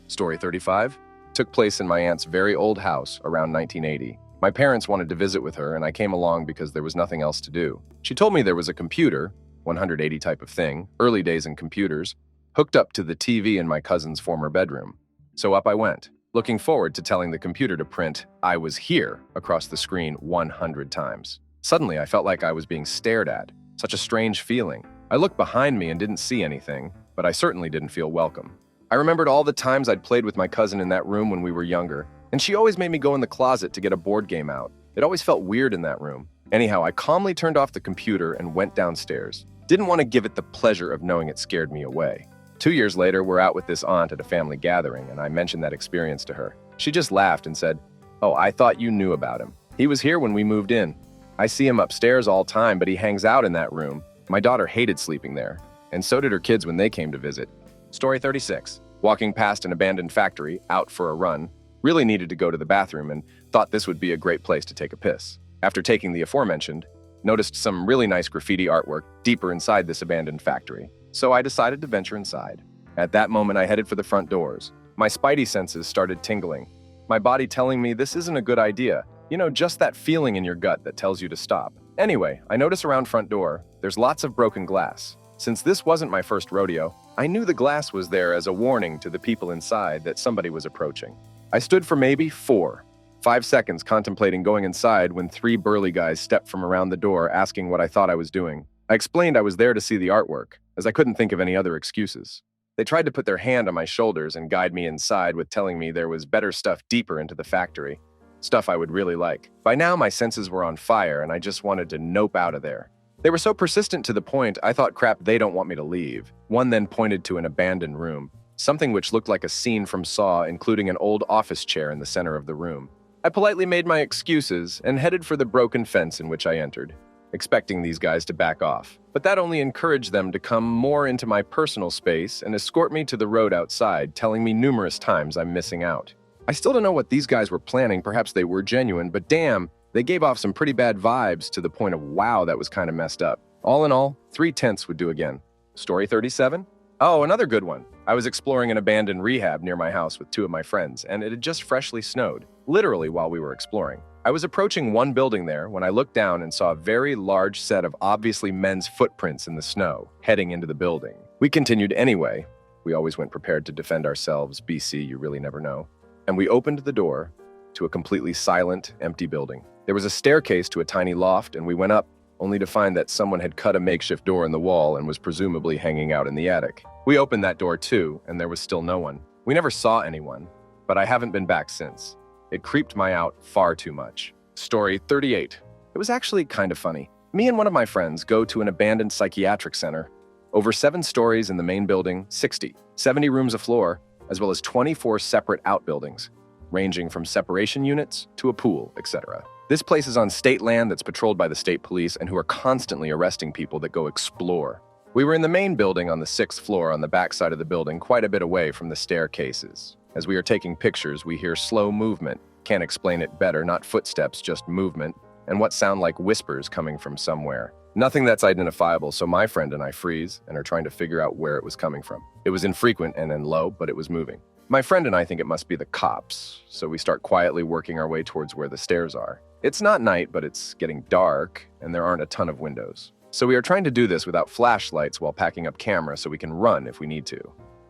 Story 35 took place in my aunt's very old house around 1980. My parents wanted to visit with her, and I came along because there was nothing else to do. She told me there was a computer, 180 type of thing, early days in computers, hooked up to the TV in my cousin's former bedroom. So up I went, looking forward to telling the computer to print "I was here" across the screen 100 times. Suddenly, I felt like I was being stared at. Such a strange feeling. I looked behind me and didn't see anything, but I certainly didn't feel welcome. I remembered all the times I'd played with my cousin in that room when we were younger, and she always made me go in the closet to get a board game out. It always felt weird in that room. Anyhow, I calmly turned off the computer and went downstairs. Didn't want to give it the pleasure of knowing it scared me away. 2 years later, we're out with this aunt at a family gathering, and I mentioned that experience to her. She just laughed and said, "Oh, I thought you knew about him. He was here when we moved in. I see him upstairs all time, but he hangs out in that room. My daughter hated sleeping there, and so did her kids when they came to visit." Story 36. Walking past an abandoned factory, out for a run, really needed to go to the bathroom and thought this would be a great place to take a piss. After taking the aforementioned, noticed some really nice graffiti artwork deeper inside this abandoned factory, so I decided to venture inside. At that moment, I headed for the front doors. My spidey senses started tingling, my body telling me this isn't a good idea. You know, just that feeling in your gut that tells you to stop. Anyway, I notice around front door, there's lots of broken glass. Since this wasn't my first rodeo, I knew the glass was there as a warning to the people inside that somebody was approaching. I stood for maybe 5 seconds contemplating going inside when 3 burly guys stepped from around the door asking what I thought I was doing. I explained I was there to see the artwork, as I couldn't think of any other excuses. They tried to put their hand on my shoulders and guide me inside with telling me there was better stuff deeper into the factory. Stuff I would really like. By now, my senses were on fire and I just wanted to nope out of there. They were so persistent to the point I thought, crap, they don't want me to leave. One then pointed to an abandoned room, something which looked like a scene from Saw, including an old office chair in the center of the room. I politely made my excuses and headed for the broken fence in which I entered, expecting these guys to back off. But that only encouraged them to come more into my personal space and escort me to the road outside, telling me numerous times I'm missing out. I still don't know what these guys were planning, perhaps they were genuine, but damn, they gave off some pretty bad vibes to the point of wow, that was kind of messed up. All in all, 3/10 would do again. Story 37? Oh, another good one. I was exploring an abandoned rehab near my house with 2 of my friends, and it had just freshly snowed, literally while we were exploring. I was approaching one building there when I looked down and saw a very large set of obviously men's footprints in the snow, heading into the building. We continued anyway. We always went prepared to defend ourselves, BC, you really never know. And we opened the door to a completely silent, empty building. There was a staircase to a tiny loft, and we went up, only to find that someone had cut a makeshift door in the wall and was presumably hanging out in the attic. We opened that door too, and there was still no one. We never saw anyone, but I haven't been back since. It creeped me out far too much. Story 38. It was actually kind of funny. Me and one of my friends go to an abandoned psychiatric center. Over 7 stories in the main building, 70 rooms a floor, as well as 24 separate outbuildings, ranging from separation units to a pool, etc. This place is on state land that's patrolled by the state police and who are constantly arresting people that go explore. We were in the main building on the 6th floor on the back side of the building, quite a bit away from the staircases. As we are taking pictures, we hear slow movement. Can't explain it better, not footsteps, just movement, and what sound like whispers coming from somewhere. Nothing that's identifiable, so my friend and I freeze and are trying to figure out where it was coming from. It was infrequent and then low, but it was moving. My friend and I think it must be the cops, so we start quietly working our way towards where the stairs are. It's not night, but it's getting dark, and there aren't a ton of windows. So we are trying to do this without flashlights while packing up cameras so we can run if we need to.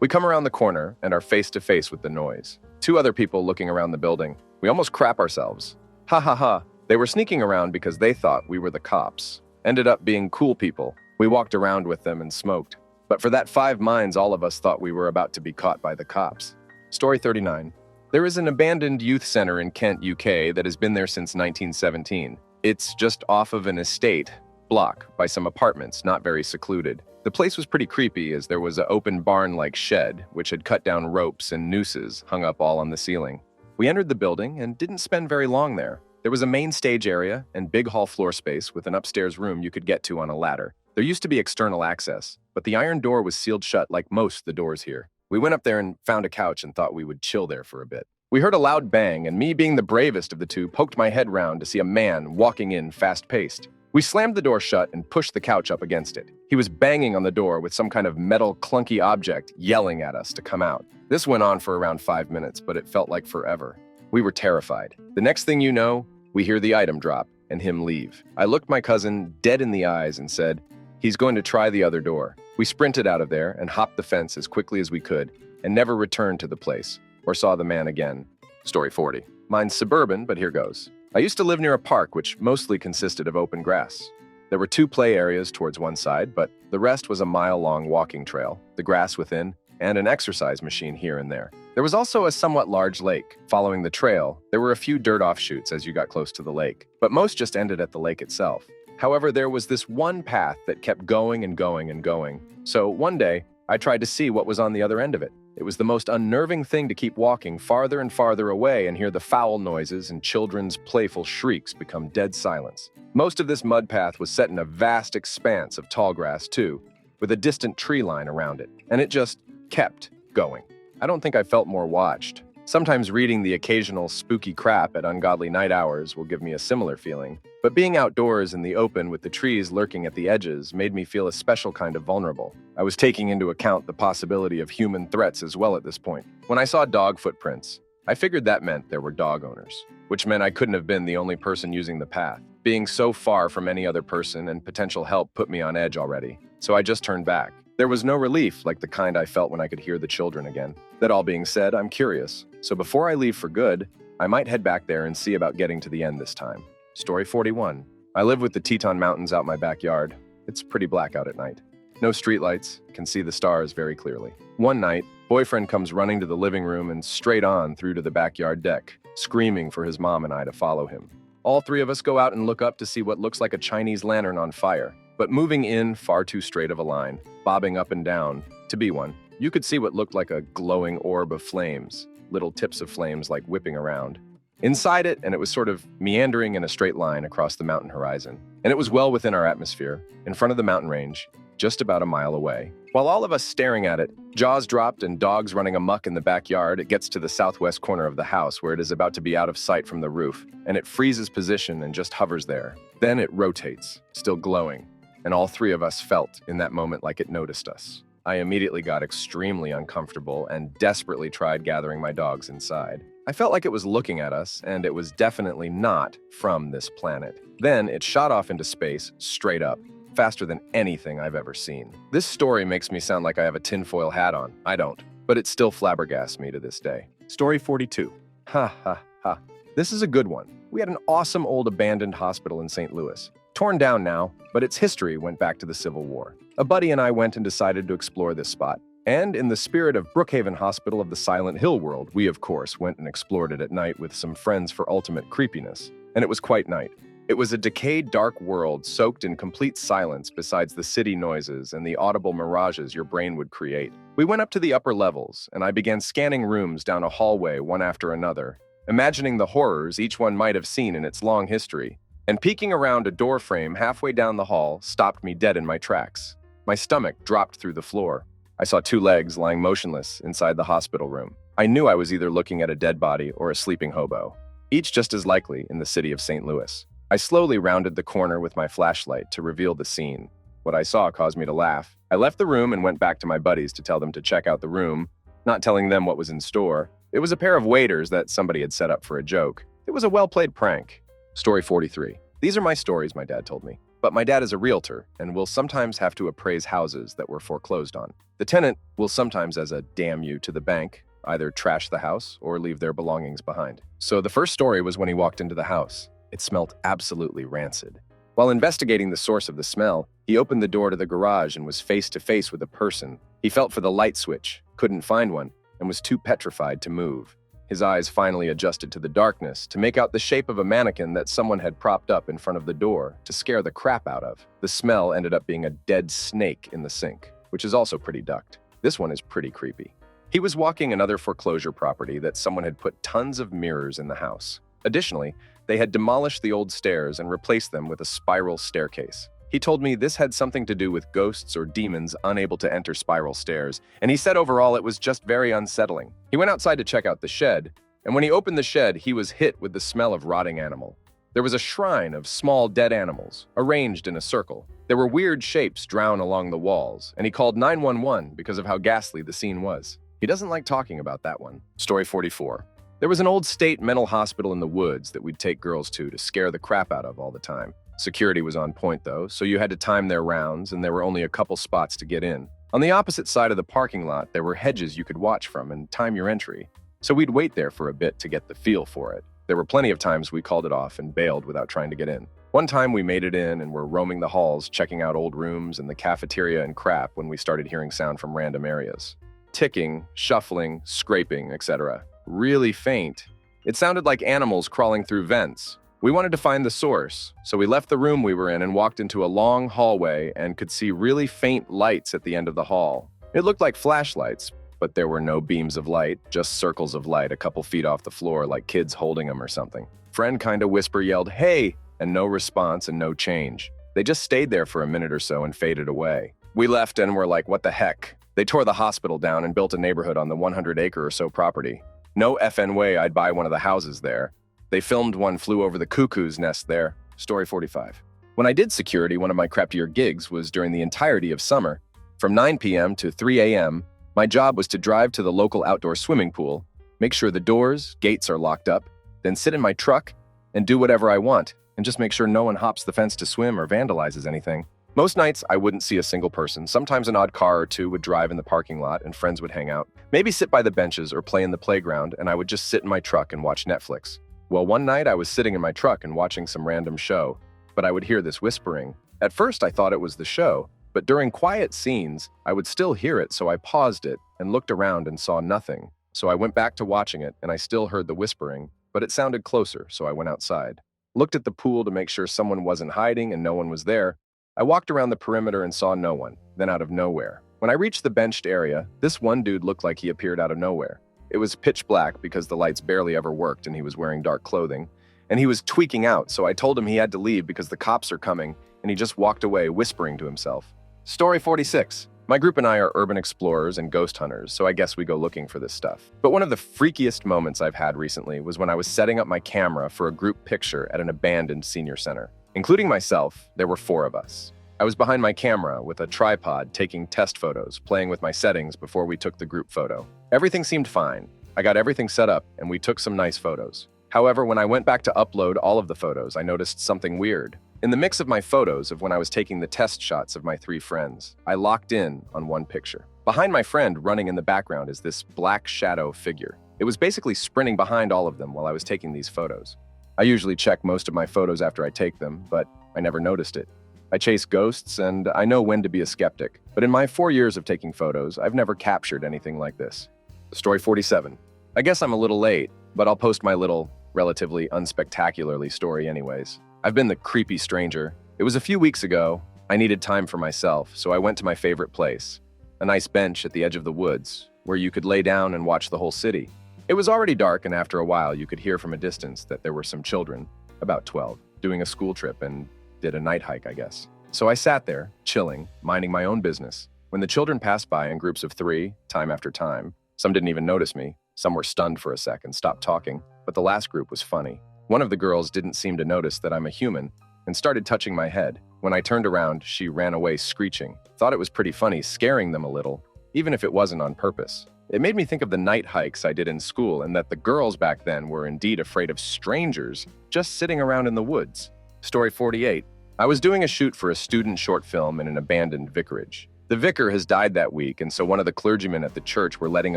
We come around the corner and are face to face with the noise. 2 other people looking around the building. We almost crap ourselves. Ha ha ha. They were sneaking around because they thought we were the cops. Ended up being cool people. We walked around with them and smoked. But for that 5 minds, all of us thought we were about to be caught by the cops. Story 39. There is an abandoned youth center in Kent, UK that has been there since 1917. It's just off of an estate block by some apartments, not very secluded. The place was pretty creepy as there was an open barn-like shed which had cut down ropes and nooses hung up all on the ceiling. We entered the building and didn't spend very long there. There was a main stage area and big hall floor space with an upstairs room you could get to on a ladder. There used to be external access, but the iron door was sealed shut like most of the doors here. We went up there and found a couch and thought we would chill there for a bit. We heard a loud bang, and me being the bravest of the 2 poked my head round to see a man walking in fast-paced. We slammed the door shut and pushed the couch up against it. He was banging on the door with some kind of metal clunky object, yelling at us to come out. This went on for around 5 minutes, but it felt like forever. We were terrified. The next thing you know, we hear the item drop and him leave. I looked my cousin dead in the eyes and said, "He's going to try the other door." We sprinted out of there and hopped the fence as quickly as we could and never returned to the place or saw the man again. Story 40. Mine's suburban, but here goes. I used to live near a park which mostly consisted of open grass. There were 2 play areas towards one side, but the rest was a mile-long walking trail, the grass within, and an exercise machine here and there. There was also a somewhat large lake. Following the trail, there were a few dirt offshoots as you got close to the lake, but most just ended at the lake itself. However, there was this one path that kept going and going and going. So one day, I tried to see what was on the other end of it. It was the most unnerving thing to keep walking farther and farther away and hear the foul noises and children's playful shrieks become dead silence. Most of this mud path was set in a vast expanse of tall grass too, with a distant tree line around it, and it just kept going. I don't think I felt more watched. Sometimes reading the occasional spooky crap at ungodly night hours will give me a similar feeling, but being outdoors in the open with the trees lurking at the edges made me feel a special kind of vulnerable. I was taking into account the possibility of human threats as well at this point. When I saw dog footprints, I figured that meant there were dog owners, which meant I couldn't have been the only person using the path. Being so far from any other person and potential help put me on edge already, so I just turned back. There was no relief like the kind I felt when I could hear the children again. That all being said, I'm curious, so before I leave for good, I might head back there and see about getting to the end this time. Story 41. I live with the Teton Mountains out my backyard. It's pretty black out at night. No streetlights, can see the stars very clearly. One night, boyfriend comes running to the living room and straight on through to the backyard deck, screaming for his mom and I to follow him. All three of us go out and look up to see what looks like a Chinese lantern on fire, but moving in far too straight of a line, bobbing up and down, to be one. You could see what looked like a glowing orb of flames, little tips of flames like whipping around. Inside it, and it was sort of meandering in a straight line across the mountain horizon. And it was well within our atmosphere, in front of the mountain range, just about a mile away. While all of us staring at it, jaws dropped and dogs running amok in the backyard, it gets to the southwest corner of the house where it is about to be out of sight from the roof, and it freezes position and just hovers there. Then it rotates, still glowing, and all three of us felt in that moment like it noticed us. I immediately got extremely uncomfortable and desperately tried gathering my dogs inside. I felt like it was looking at us, and it was definitely not from this planet. Then it shot off into space, straight up, faster than anything I've ever seen. This story makes me sound like I have a tinfoil hat on. I don't, but it still flabbergasts me to this day. Story 42. Ha ha ha. This is a good one. We had an awesome old abandoned hospital in St. Louis. Torn down now, but its history went back to the Civil War. A buddy and I went and decided to explore this spot. And in the spirit of Brookhaven Hospital of the Silent Hill world, we of course went and explored it at night with some friends for ultimate creepiness. And it was quite night. It was a decayed, dark world soaked in complete silence besides the city noises and the audible mirages your brain would create. We went up to the upper levels, and I began scanning rooms down a hallway one after another, imagining the horrors each one might have seen in its long history. And peeking around a door frame halfway down the hall stopped me dead in my tracks. My stomach dropped through the floor. I saw two legs lying motionless inside the hospital room. I knew I was either looking at a dead body or a sleeping hobo, each just as likely in the city of St. Louis. I slowly rounded the corner with my flashlight to reveal the scene. What I saw caused me to laugh. I left the room and went back to my buddies to tell them to check out the room, not telling them what was in store. It was a pair of waiters that somebody had set up for a joke. It was a well-played prank. Story 43. These are my stories, my dad told me. But my dad is a realtor and will sometimes have to appraise houses that were foreclosed on. The tenant will sometimes, as a damn you to the bank, either trash the house or leave their belongings behind. So the first story was when he walked into the house. It smelled absolutely rancid. While investigating the source of the smell, he opened the door to the garage and was face to face with a person. He felt for the light switch, couldn't find one, and was too petrified to move. His eyes finally adjusted to the darkness to make out the shape of a mannequin that someone had propped up in front of the door to scare the crap out of. The smell ended up being a dead snake in the sink, which is also pretty ducked. This one is pretty creepy. He was walking another foreclosure property that someone had put tons of mirrors in the house. Additionally, they had demolished the old stairs and replaced them with a spiral staircase. He told me this had something to do with ghosts or demons unable to enter spiral stairs, and he said overall it was just very unsettling. He went outside to check out the shed, and when he opened the shed, he was hit with the smell of rotting animal. There was a shrine of small dead animals, arranged in a circle. There were weird shapes drawn along the walls, and he called 911 because of how ghastly the scene was. He doesn't like talking about that one. Story 44. There was an old state mental hospital in the woods that we'd take girls to scare the crap out of all the time. Security was on point though, so you had to time their rounds and there were only a couple spots to get in. On the opposite side of the parking lot, there were hedges you could watch from and time your entry. So we'd wait there for a bit to get the feel for it. There were plenty of times we called it off and bailed without trying to get in. One time we made it in and were roaming the halls, checking out old rooms and the cafeteria and crap when we started hearing sound from random areas. Ticking, shuffling, scraping, etc. Really faint. It sounded like animals crawling through vents. We wanted to find the source, so we left the room we were in and walked into a long hallway and could see really faint lights at the end of the hall. It looked like flashlights, but there were no beams of light, just circles of light a couple feet off the floor like kids holding them or something. Friend kinda whisper yelled, "Hey!" and no response and no change. They just stayed there for a minute or so and faded away. We left and were like, what the heck? They tore the hospital down and built a neighborhood on the 100-acre or so property. No FN way I'd buy one of the houses there. They filmed one flew over the cuckoo's nest there. Story 45. When I did security, one of my crappier gigs was during the entirety of summer. From 9 p.m. to 3 a.m., my job was to drive to the local outdoor swimming pool, make sure the doors, gates are locked up, then sit in my truck and do whatever I want, and just make sure no one hops the fence to swim or vandalizes anything. Most nights, I wouldn't see a single person. Sometimes an odd car or two would drive in the parking lot and friends would hang out. Maybe sit by the benches or play in the playground, and I would just sit in my truck and watch Netflix. Well, one night I was sitting in my truck and watching some random show, but I would hear this whispering. At first, I thought it was the show, but during quiet scenes, I would still hear it, so I paused it and looked around and saw nothing. So I went back to watching it, and I still heard the whispering, but it sounded closer, so I went outside. Looked at the pool to make sure someone wasn't hiding and no one was there. I walked around the perimeter and saw no one, then out of nowhere. When I reached the benched area, this one dude looked like he appeared out of nowhere. It was pitch black because the lights barely ever worked and he was wearing dark clothing. And he was tweaking out, so I told him he had to leave because the cops are coming, and he just walked away whispering to himself. Story 46. My group and I are urban explorers and ghost hunters, so I guess we go looking for this stuff. But one of the freakiest moments I've had recently was when I was setting up my camera for a group picture at an abandoned senior center. Including myself, there were 4 of us. I was behind my camera with a tripod taking test photos, playing with my settings before we took the group photo. Everything seemed fine. I got everything set up and we took some nice photos. However, when I went back to upload all of the photos, I noticed something weird. In the mix of my photos of when I was taking the test shots of my 3 friends, I locked in on one picture. Behind my friend, running in the background, is this black shadow figure. It was basically sprinting behind all of them while I was taking these photos. I usually check most of my photos after I take them, but I never noticed it. I chase ghosts, and I know when to be a skeptic. But in my 4 years of taking photos, I've never captured anything like this. Story 47. I guess I'm a little late, but I'll post my little, relatively unspectacularly story anyways. I've been the creepy stranger. It was a few weeks ago. I needed time for myself, so I went to my favorite place. A nice bench at the edge of the woods, where you could lay down and watch the whole city. It was already dark, and after a while, you could hear from a distance that there were some children, about 12, doing a school trip and did a night hike, I guess. So I sat there, chilling, minding my own business. When the children passed by in groups of 3, time after time, some didn't even notice me. Some were stunned for a second, stopped talking, but the last group was funny. One of the girls didn't seem to notice that I'm a human and started touching my head. When I turned around, she ran away screeching. Thought it was pretty funny, scaring them a little, even if it wasn't on purpose. It made me think of the night hikes I did in school and that the girls back then were indeed afraid of strangers just sitting around in the woods. Story 48. I was doing a shoot for a student short film in an abandoned vicarage. The vicar has died that week, and so one of the clergymen at the church were letting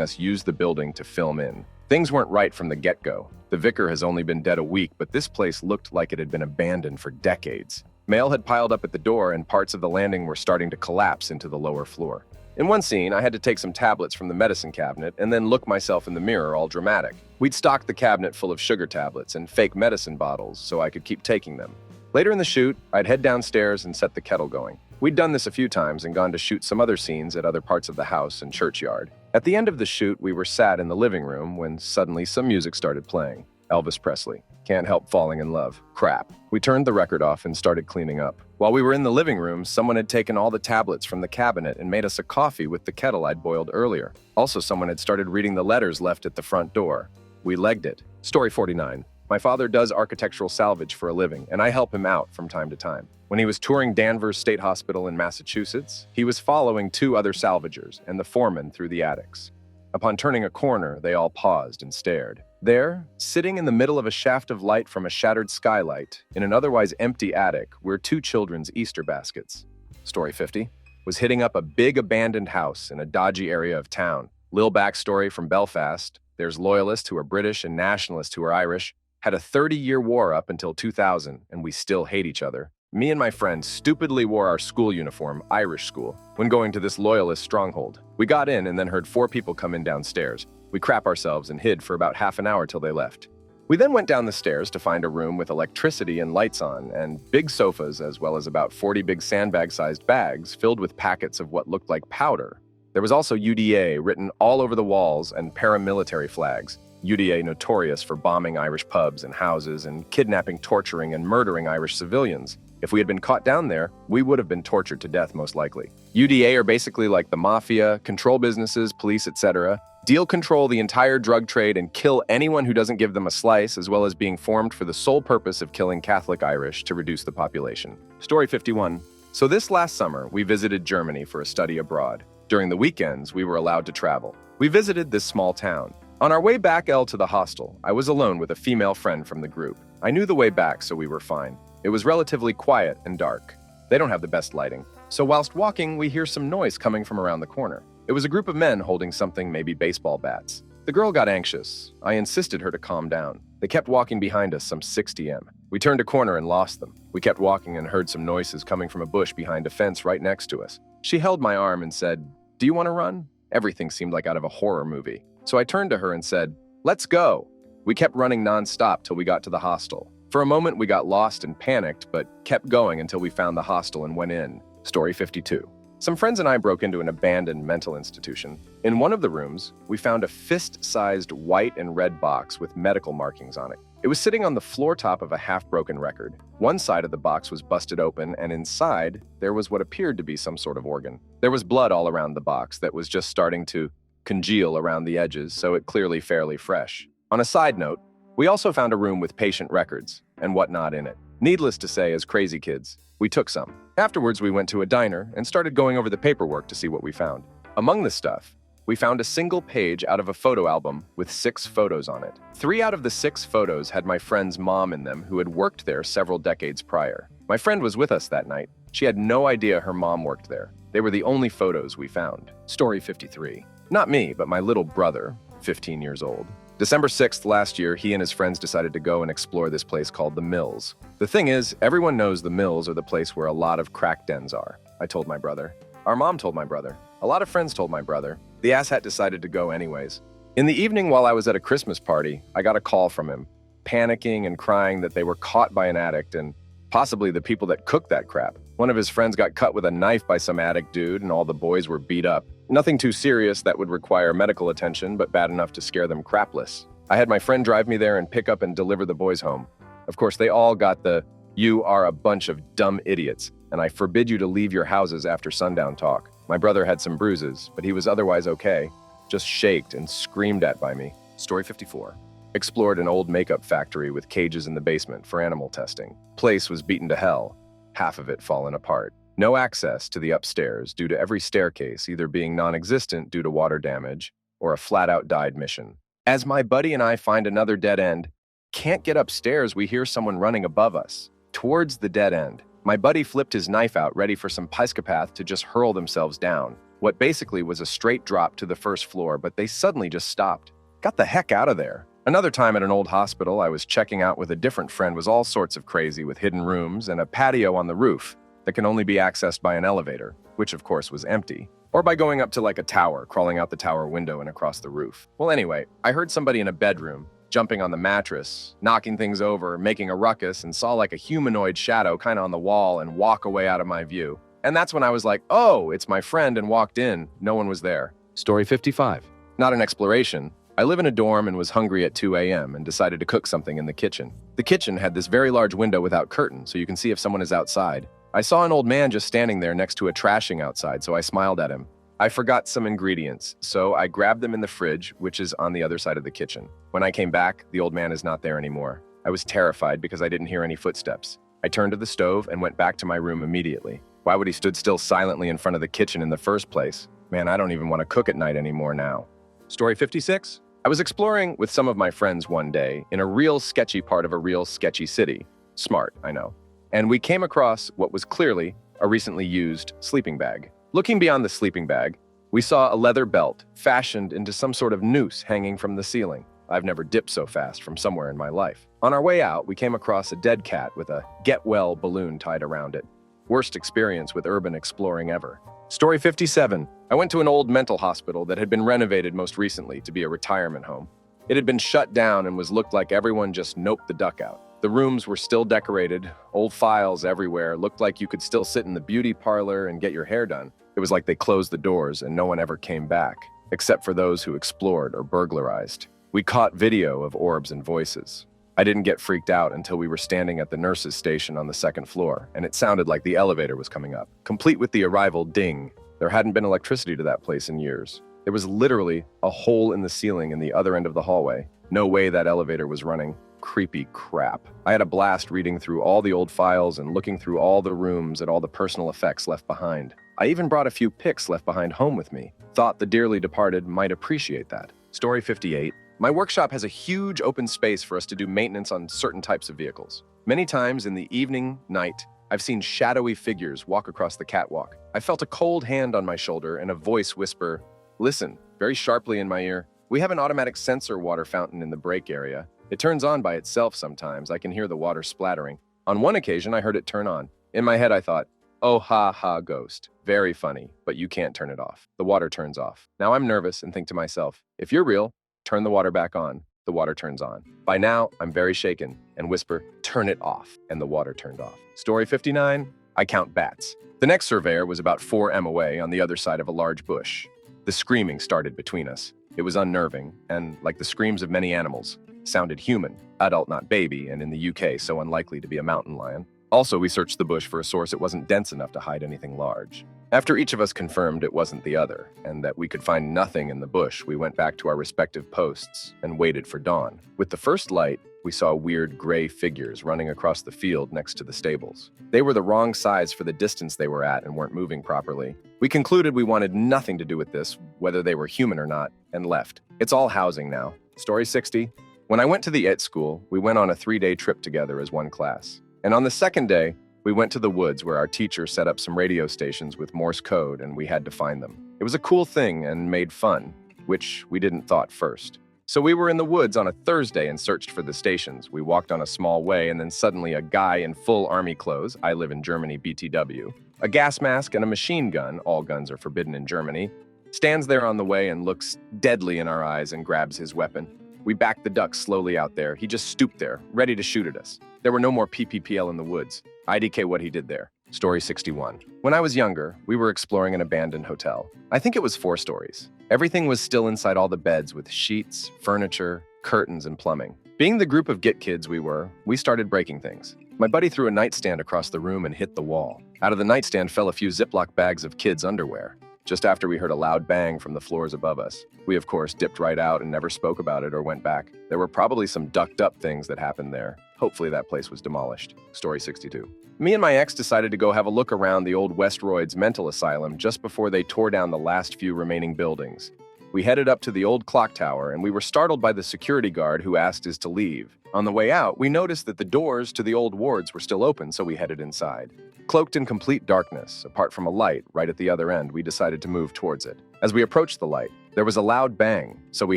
us use the building to film in. Things weren't right from the get-go. The vicar has only been dead a week, but this place looked like it had been abandoned for decades. Mail had piled up at the door, and parts of the landing were starting to collapse into the lower floor. In one scene, I had to take some tablets from the medicine cabinet and then look myself in the mirror all dramatic. We'd stocked the cabinet full of sugar tablets and fake medicine bottles so I could keep taking them. Later in the shoot, I'd head downstairs and set the kettle going. We'd done this a few times and gone to shoot some other scenes at other parts of the house and churchyard. At the end of the shoot, we were sat in the living room when suddenly some music started playing. Elvis Presley. Can't help falling in love. Crap. We turned the record off and started cleaning up. While we were in the living room, someone had taken all the tablets from the cabinet and made us a coffee with the kettle I'd boiled earlier. Also, someone had started reading the letters left at the front door. We legged it. Story 49. My father does architectural salvage for a living, and I help him out from time to time. When he was touring Danvers State Hospital in Massachusetts, he was following 2 other salvagers and the foreman through the attics. Upon turning a corner, they all paused and stared. There, sitting in the middle of a shaft of light from a shattered skylight, in an otherwise empty attic, were 2 children's Easter baskets. Story 50 was hitting up a big abandoned house in a dodgy area of town. Lil backstory from Belfast, there's loyalists who are British and nationalists who are Irish. Had a 30-year war up until 2000, and we still hate each other. Me and my friend stupidly wore our school uniform, Irish school, when going to this loyalist stronghold. We got in and then heard 4 people come in downstairs. We crap ourselves and hid for about half an hour till they left. We then went down the stairs to find a room with electricity and lights on, and big sofas, as well as about 40 big sandbag-sized bags filled with packets of what looked like powder. There was also UDA written all over the walls and paramilitary flags. UDA notorious for bombing Irish pubs and houses and kidnapping, torturing, and murdering Irish civilians. If we had been caught down there, we would have been tortured to death most likely. UDA are basically like the mafia, control businesses, police, etc. Deal control the entire drug trade and kill anyone who doesn't give them a slice, as well as being formed for the sole purpose of killing Catholic Irish to reduce the population. Story 51. So this last summer, we visited Germany for a study abroad. During the weekends, we were allowed to travel. We visited this small town. On our way back to the hostel, I was alone with a female friend from the group. I knew the way back, so we were fine. It was relatively quiet and dark. They don't have the best lighting. So whilst walking, we hear some noise coming from around the corner. It was a group of men holding something, maybe baseball bats. The girl got anxious. I insisted her to calm down. They kept walking behind us some 60 m. We turned a corner and lost them. We kept walking and heard some noises coming from a bush behind a fence right next to us. She held my arm and said, "Do you want to run?" Everything seemed like out of a horror movie. So I turned to her and said, "Let's go." We kept running nonstop till we got to the hostel. For a moment, we got lost and panicked, but kept going until we found the hostel and went in. Story 52. Some friends and I broke into an abandoned mental institution. In one of the rooms, we found a fist-sized white and red box with medical markings on it. It was sitting on the floor top of a half-broken record. One side of the box was busted open, and inside, there was what appeared to be some sort of organ. There was blood all around the box that was just starting to congeal around the edges, so it clearly fairly fresh. On a side note, we also found a room with patient records and whatnot in it. Needless to say, as crazy kids, we took some. Afterwards, we went to a diner and started going over the paperwork to see what we found. Among the stuff, we found a single page out of a photo album with 6 photos on it. 3 out of the 6 photos had my friend's mom in them, who had worked there several decades prior. My friend was with us that night. She had no idea her mom worked there. They were the only photos we found. Story 53. Not me, but my little brother, 15 years old. December 6th last year, he and his friends decided to go and explore this place called The Mills. The thing is, everyone knows The Mills are the place where a lot of crack dens are. I told my brother. Our mom told my brother. A lot of friends told my brother. The asshat decided to go anyways. In the evening while I was at a Christmas party, I got a call from him, panicking and crying that they were caught by an addict and possibly the people that cooked that crap. One of his friends got cut with a knife by some addict dude and all the boys were beat up. Nothing too serious that would require medical attention, but bad enough to scare them crapless. I had my friend drive me there and pick up and deliver the boys home. Of course, they all got the "you are a bunch of dumb idiots, and I forbid you to leave your houses after sundown" talk. My brother had some bruises, but he was otherwise okay, just shaked and screamed at by me. Story 54. Explored an old makeup factory with cages in the basement for animal testing. Place was beaten to hell, half of it fallen apart. No access to the upstairs due to every staircase either being non-existent due to water damage or a flat-out died mission. As my buddy and I find another dead end, can't get upstairs, we hear someone running above us, towards the dead end. My buddy flipped his knife out, ready for some psychopath to just hurl themselves down. What basically was a straight drop to the first floor, but they suddenly just stopped. Got the heck out of there. Another time at an old hospital I was checking out with a different friend was all sorts of crazy with hidden rooms and a patio on the roof that can only be accessed by an elevator, which of course was empty, or by going up to like a tower, crawling out the tower window and across the roof. Well, anyway, I heard somebody in a bedroom jumping on the mattress, knocking things over, making a ruckus, and saw like a humanoid shadow kind of on the wall and walk away out of my view. And that's when I was like, oh, it's my friend, and walked in. No one was there. Story 55. Not an exploration. I live in a dorm and was hungry at 2 a.m. and decided to cook something in the kitchen. The kitchen had this very large window without curtain, so you can see if someone is outside. I saw an old man just standing there next to a trashing outside, so I smiled at him. I forgot some ingredients, so I grabbed them in the fridge, which is on the other side of the kitchen. When I came back, the old man is not there anymore. I was terrified because I didn't hear any footsteps. I turned to the stove and went back to my room immediately. Why would he stood still silently in front of the kitchen in the first place? Man, I don't even want to cook at night anymore now. Story 56. I was exploring with some of my friends one day in a real sketchy part of a real sketchy city. Smart, I know. And we came across what was clearly a recently used sleeping bag. Looking beyond the sleeping bag, we saw a leather belt fashioned into some sort of noose hanging from the ceiling. I've never dipped so fast from somewhere in my life. On our way out, we came across a dead cat with a get-well balloon tied around it. Worst experience with urban exploring ever. Story 57. I went to an old mental hospital that had been renovated most recently to be a retirement home. It had been shut down and looked like everyone just noped the duck out. The rooms were still decorated, old files everywhere, looked like you could still sit in the beauty parlor and get your hair done. It was like they closed the doors and no one ever came back, except for those who explored or burglarized. We caught video of orbs and voices. I didn't get freaked out until we were standing at the nurse's station on the second floor, and it sounded like the elevator was coming up, complete with the arrival ding. There hadn't been electricity to that place in years. There was literally a hole in the ceiling in the other end of the hallway. No way that elevator was running. Creepy crap. I had a blast reading through all the old files and looking through all the rooms at all the personal effects left behind. I even brought a few pics left behind home with me. Thought the dearly departed might appreciate that. Story 58. My workshop has a huge open space for us to do maintenance on certain types of vehicles. Many times in the evening, night, I've seen shadowy figures walk across the catwalk. I felt a cold hand on my shoulder and a voice whisper, "Listen," very sharply in my ear. We have an automatic sensor water fountain in the break area. It turns on by itself sometimes. I can hear the water splattering. On one occasion, I heard it turn on. In my head, I thought, "Oh, ha, ha, ghost. Very funny, but you can't turn it off." The water turns off. Now I'm nervous and think to myself, if you're real, turn the water back on. The water turns on. By now, I'm very shaken and whisper, "Turn it off," and the water turned off. Story 59, I count bats. The next surveyor was about 4 m away on the other side of a large bush. The screaming started between us. It was unnerving, and, like the screams of many animals, sounded human, adult not baby, and in the UK so unlikely to be a mountain lion. Also, we searched the bush for a source it wasn't dense enough to hide anything large. After each of us confirmed it wasn't the other, and that we could find nothing in the bush, we went back to our respective posts and waited for dawn. With the first light, we saw weird gray figures running across the field next to the stables. They were the wrong size for the distance they were at and weren't moving properly. We concluded we wanted nothing to do with this, whether they were human or not, and left. It's all housing now. Story 60. When I went to the IT school, we went on a 3-day trip together as one class. And on the second day, we went to the woods where our teacher set up some radio stations with Morse code and we had to find them. It was a cool thing and made fun, which we didn't thought first. So we were in the woods on a Thursday and searched for the stations. We walked on a small way and then suddenly a guy in full army clothes, I live in Germany, BTW, a gas mask and a machine gun, all guns are forbidden in Germany, stands there on the way and looks deadly in our eyes and grabs his weapon. We backed the duck slowly out there. He just stooped there, ready to shoot at us. There were no more PPPL in the woods. IDK what he did there. Story 61. When I was younger, we were exploring an abandoned hotel. I think it was 4 stories. Everything was still inside all the beds with sheets, furniture, curtains, and plumbing. Being the group of Git kids we were, we started breaking things. My buddy threw a nightstand across the room and hit the wall. Out of the nightstand fell a few Ziploc bags of kids' underwear. Just after we heard a loud bang from the floors above us. We, of course, dipped right out and never spoke about it or went back. There were probably some ducked-up things that happened there. Hopefully that place was demolished. Story 62. Me and my ex decided to go have a look around the old Westroids mental asylum just before they tore down the last few remaining buildings. We headed up to the old clock tower, and we were startled by the security guard who asked us to leave. On the way out, we noticed that the doors to the old wards were still open, so we headed inside. Cloaked in complete darkness, apart from a light right at the other end, we decided to move towards it. As we approached the light, there was a loud bang, so we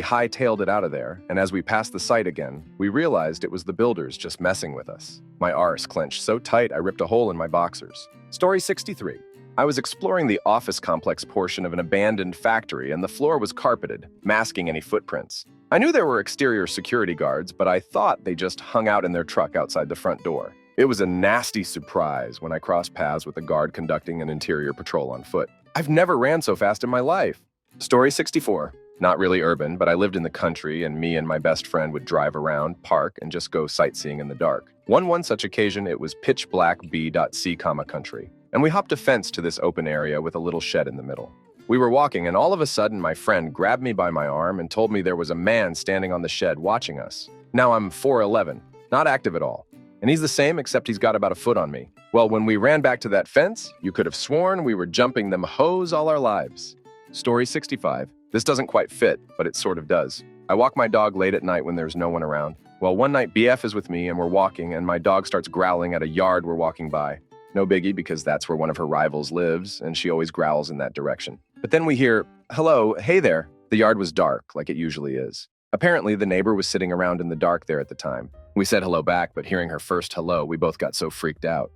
hightailed it out of there, and as we passed the site again, we realized it was the builders just messing with us. My arse clenched so tight I ripped a hole in my boxers. Story 63. I was exploring the office complex portion of an abandoned factory, and the floor was carpeted, masking any footprints. I knew there were exterior security guards, but I thought they just hung out in their truck outside the front door. It was a nasty surprise when I crossed paths with a guard conducting an interior patrol on foot. I've never ran so fast in my life. Story 64. Not really urban, but I lived in the country, and me and my best friend would drive around, park, and just go sightseeing in the dark. One such occasion, it was pitch black B.C, country, and we hopped a fence to this open area with a little shed in the middle. We were walking, and all of a sudden, my friend grabbed me by my arm and told me there was a man standing on the shed watching us. Now I'm 4'11", not active at all. And he's the same, except he's got about a foot on me. Well, when we ran back to that fence, you could have sworn we were jumping them hoes all our lives. Story 65. This doesn't quite fit, but it sort of does. I walk my dog late at night when there's no one around. Well, one night BF is with me and we're walking, and my dog starts growling at a yard we're walking by. No biggie, because that's where one of her rivals lives, and she always growls in that direction. But then we hear, "Hello, hey there." The yard was dark, like it usually is. Apparently, the neighbor was sitting around in the dark there at the time. We said hello back, but hearing her first hello, we both got so freaked out.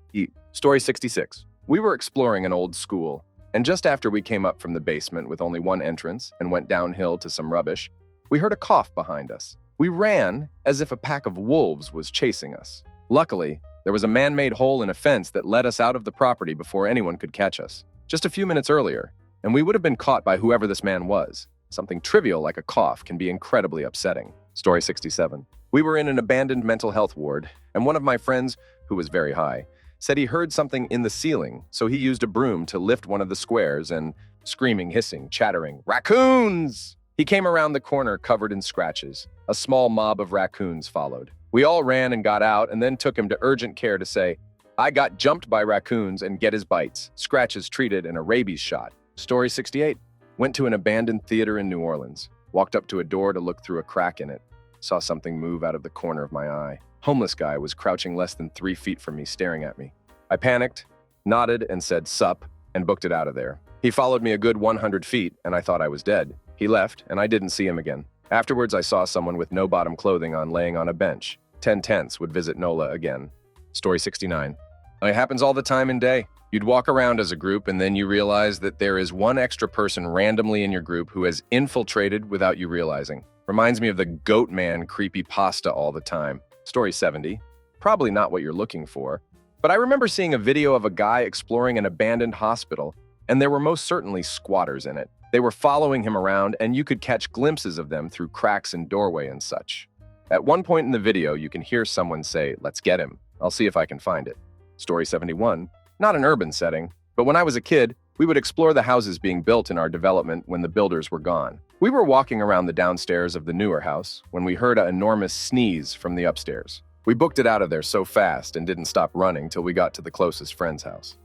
Story 66. We were exploring an old school, and just after we came up from the basement with only one entrance and went downhill to some rubbish, we heard a cough behind us. We ran as if a pack of wolves was chasing us. Luckily, there was a man-made hole in a fence that led us out of the property before anyone could catch us. Just a few minutes earlier, and we would have been caught by whoever this man was. Something trivial like a cough can be incredibly upsetting. Story 67. We were in an abandoned mental health ward, and one of my friends, who was very high, said he heard something in the ceiling, so he used a broom to lift one of the squares and screaming, hissing, chattering, "Raccoons!" He came around the corner covered in scratches. A small mob of raccoons followed. We all ran and got out and then took him to urgent care to say, "I got jumped by raccoons and get his bites, scratches treated and a rabies shot." Story 68. Went to an abandoned theater in New Orleans. Walked up to a door to look through a crack in it. Saw something move out of the corner of my eye. Homeless guy was crouching less than 3 feet from me, staring at me. I panicked, nodded and said sup, and booked it out of there. He followed me a good 100 feet, and I thought I was dead. He left, and I didn't see him again. Afterwards, I saw someone with no bottom clothing on laying on a bench. 10 tenths would visit NOLA again. Story 69. It happens all the time in day. You'd walk around as a group, and then you realize that there is one extra person randomly in your group who has infiltrated without you realizing. Reminds me of the Goat Man creepypasta all the time. Story 70. Probably not what you're looking for, but I remember seeing a video of a guy exploring an abandoned hospital, and there were most certainly squatters in it. They were following him around, and you could catch glimpses of them through cracks in doorway and such. At one point in the video, you can hear someone say, "Let's get him." I'll see if I can find it. Story 71. Not an urban setting, but when I was a kid, we would explore the houses being built in our development when the builders were gone. We were walking around the downstairs of the newer house when we heard an enormous sneeze from the upstairs. We booked it out of there so fast and didn't stop running till we got to the closest friend's house.